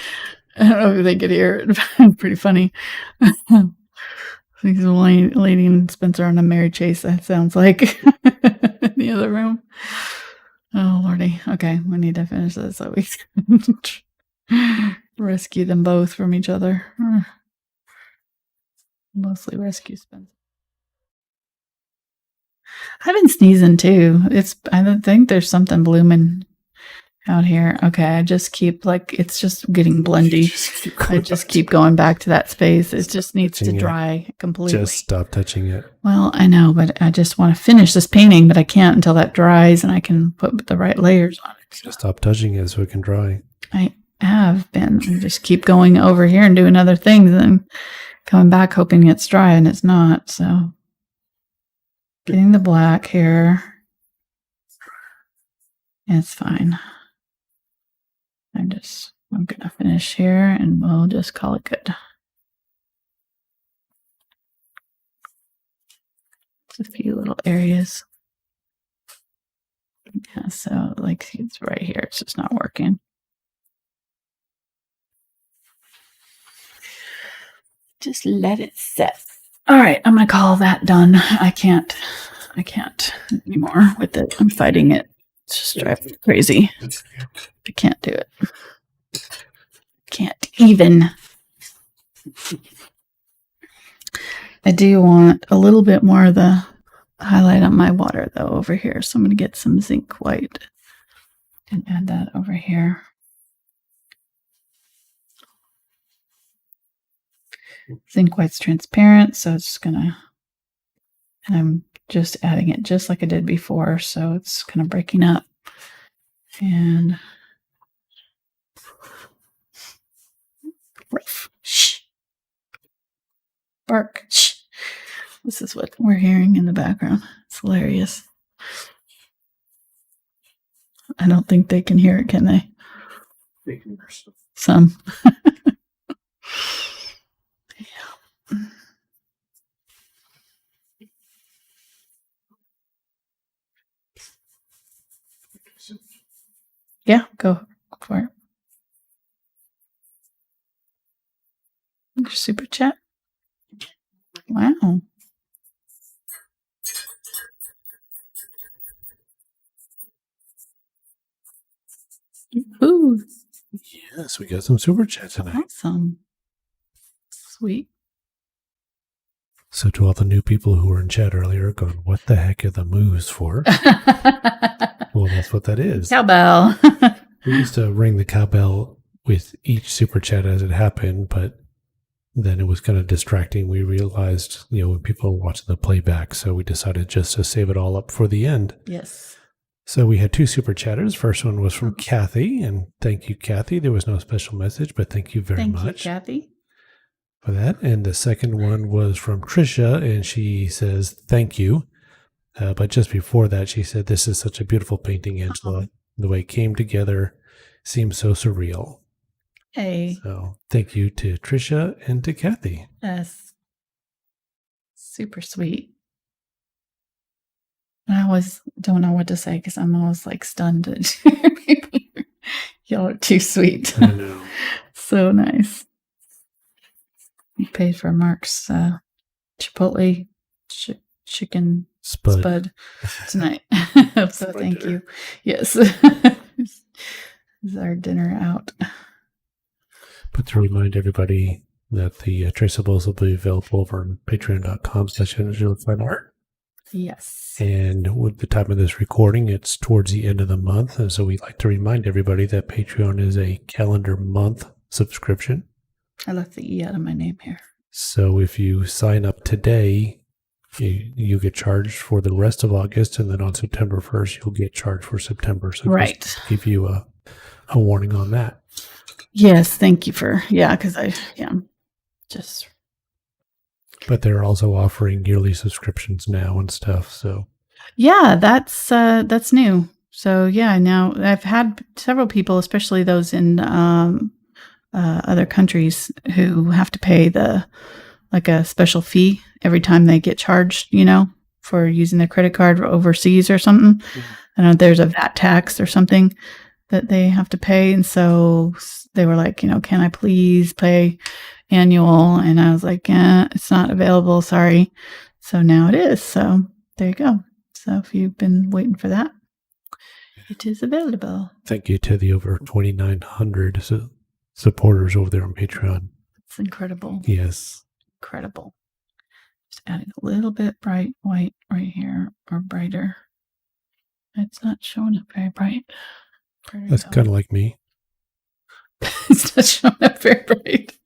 A: I don't know if they could hear it. Pretty funny. I think there's a lady and Spencer on a Mary Chase, that sounds like, in the other room. Oh, Lordy. Okay, we need to finish this so we can rescue them both from each other. Mostly rescue Spencer. I've been sneezing too. I don't think there's something blooming out here. Okay, I just keep it's just getting blendy. I just keep going back to that space. It just needs to dry completely.
B: Just stop touching it.
A: Well, I know, but I just want to finish this painting, but I can't until that dries and I can put the right layers on it.
B: Just stop touching it so it can dry.
A: I have been. I just keep going over here and doing other things and coming back hoping it's dry, and it's not. So getting the black here. It's fine. I'm going to finish here and we'll just call it good. Just a few little areas. Yeah, so like it's right here. It's just not working. Just let it set. All right, I'm going to call that done. I can't anymore with it. I'm fighting it. It's just driving me crazy. I can't do it. Can't even. I do want a little bit more of the highlight on my water though over here. So I'm going to get some Zinc White and add that over here. Zinc White's transparent, so it's just going to, and I'm just adding it just like I did before. So it's kind of breaking up. And rough. Shh. Bark. Shh. This is what we're hearing in the background. It's hilarious. I don't think they can hear it, can they?
B: They can hear stuff.
A: Some. Yeah, go for it. Your super chat. Wow. Ooh,
B: Yes, we got some super chat tonight.
A: awesome. Sweet.
B: So to all the new people who were in chat earlier going, what the heck are the moves for? Well, that's what that is.
A: Cowbell.
B: We used to ring the cowbell with each super chat as it happened, but then it was kind of distracting. We realized, when people were watching the playback, so we decided just to save it all up for the end.
A: Yes.
B: So we had 2 super chatters. First one was from Kathy, and thank you, Kathy. There was no special message, but thank you very much.
A: Thank you, Kathy.
B: For that. And the second one was from Trisha, and she says, thank you. But just before that, she said, this is such a beautiful painting, Angela. Uh-huh. The way it came together seems so surreal.
A: Hey.
B: So thank you to Trisha and to Kathy.
A: Yes. Super sweet. I always don't know what to say because I'm always like stunned. Y'all are too sweet.
B: I know. So
A: nice. You paid for Mark's Chipotle chicken spud tonight. So thank you. Yes. This is our dinner out.
B: But to remind everybody that the traceables will be available over on patreon.com/energyliquidart.
A: Yes.
B: And with the time of this recording, it's towards the end of the month. And so we'd like to remind everybody that Patreon is a calendar month subscription.
A: I left the E out of my name here.
B: So if you sign up today, you get charged for the rest of August. And then on September 1st, you'll get charged for September. So
A: right.
B: Just to give you a warning on that.
A: Yes. Thank you for, because just.
B: But they're also offering yearly subscriptions now and stuff. So
A: yeah, that's new. So now I've had several people, especially those in other countries, who have to pay a special fee every time they get charged, for using their credit card overseas or something. Mm-hmm. I don't know if there's a VAT tax or something that they have to pay. And so they were like, can I please pay annual? And I was like, it's not available. Sorry. So now it is. So there you go. So if you've been waiting for that, it is available.
B: Thank you to the over 2,900 supporters over there on Patreon.
A: It's incredible.
B: Yes.
A: Incredible. Just adding a little bit bright white right here, or brighter. It's not showing up very bright.
B: That's kind of like me.
A: It's not showing up very bright.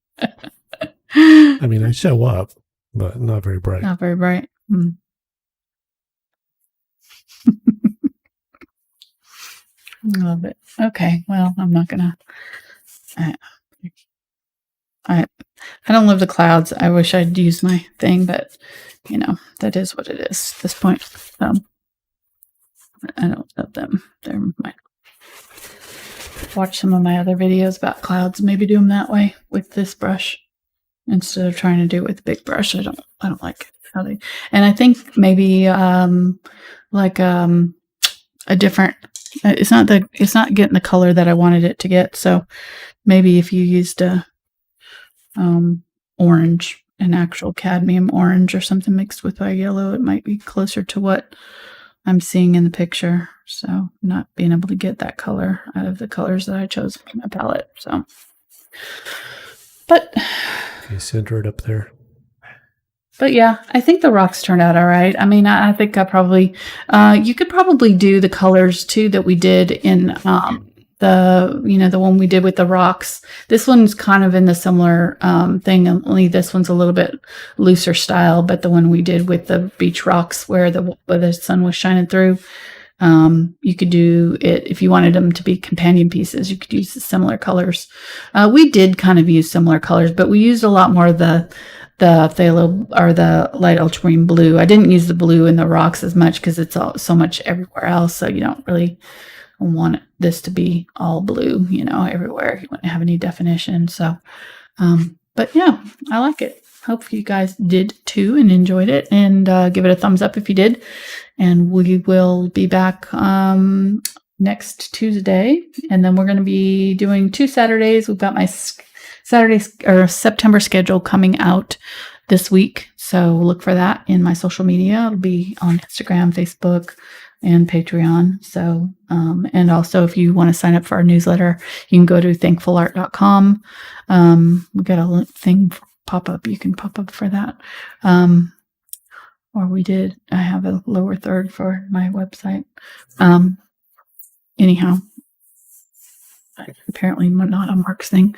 B: I mean, I show up, but not very bright.
A: Not very bright. Mm. Love it. Okay. Well, I'm not going to I don't love the clouds. I wish I'd used my thing, but that is what it is at this point. So I don't love them. They're my watch some of my other videos about clouds. Maybe do them that way with this brush instead of trying to do it with a big brush. I don't like how they. And I think maybe like a different. It's not getting the color that I wanted it to get. So maybe if you used a orange, an actual cadmium orange or something mixed with my yellow, it might be closer to what I'm seeing in the picture. So not being able to get that color out of the colors that I chose from my palette. So, but
B: okay, center it up there.
A: But yeah, I think the rocks turned out all right. I mean, I think I probably, you could probably do the colors too that we did in the one we did with the rocks. This one's kind of in the similar thing, only this one's a little bit looser style, but the one we did with the beach rocks where the sun was shining through, you could do it if you wanted them to be companion pieces. You could use the similar colors. We did kind of use similar colors, but we used a lot more of the phthalo or the light ultramarine blue. I didn't use the blue in the rocks as much because it's so much everywhere else. So you don't really want this to be all blue, everywhere. You wouldn't have any definition. So, but yeah, I like it. Hope you guys did too and enjoyed it, and give it a thumbs up if you did. And we will be back next Tuesday, and then we're going to be doing 2 Saturdays. We've got my September schedule coming out this week, so look for that in my social media. It'll be on Instagram, Facebook, and Patreon. So, and also if you want to sign up for our newsletter, you can go to thankfulart.com. We've got a thing pop up. You can pop up for that. Or I have a lower third for my website. Anyhow, apparently not a Mark's thing.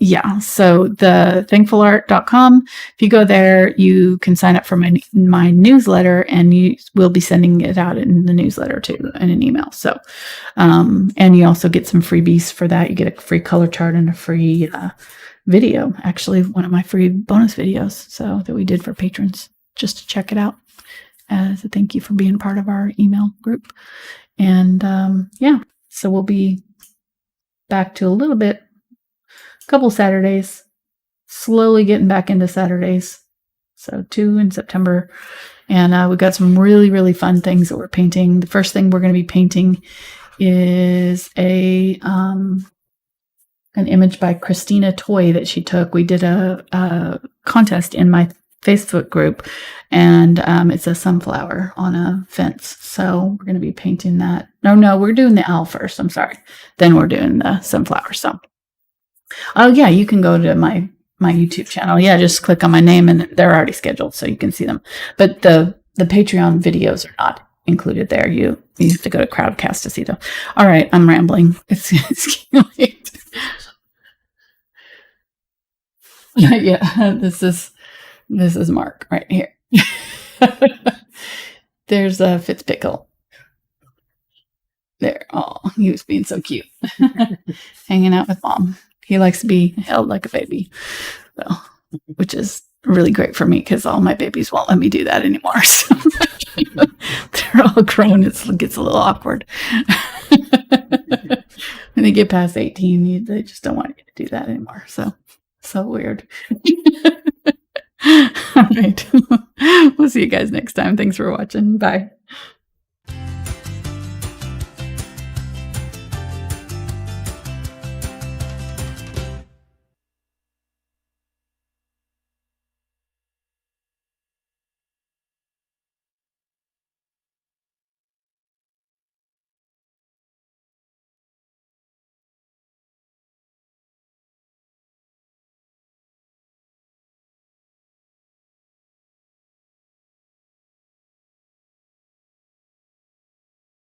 A: Yeah, so the thankfulart.com, if you go there, you can sign up for my newsletter, and you will be sending it out in the newsletter too, in an email. So, and you also get some freebies for that. You get a free color chart and a free video, actually one of my free bonus videos that we did for patrons, just to check it out as a thank you for being part of our email group. And yeah, so we'll be back to a couple Saturdays, slowly getting back into Saturdays. So 2 in September. And we've got some really, really fun things that we're painting. The first thing we're going to be painting is an image by Christina Toy that she took. We did a contest in my Facebook group, and it's a sunflower on a fence. So we're going to be painting that. No, we're doing the owl first. I'm sorry. Then we're doing the sunflower. So, oh yeah, you can go to my YouTube channel. Yeah, just click on my name, and they're already scheduled, so you can see them. But the Patreon videos are not included there. You have to go to Crowdcast to see them. All right, I'm rambling. It's late. Yeah, this is Mark right here. There's a Fitzpickle. There. Oh, he was being so cute. Hanging out with Mom. He likes to be held like a baby. So, which is really great for me because all my babies won't let me do that anymore. So they're all grown. It gets a little awkward. When they get past 18, they just don't want you to do that anymore. So weird. All right. We'll see you guys next time. Thanks for watching. Bye.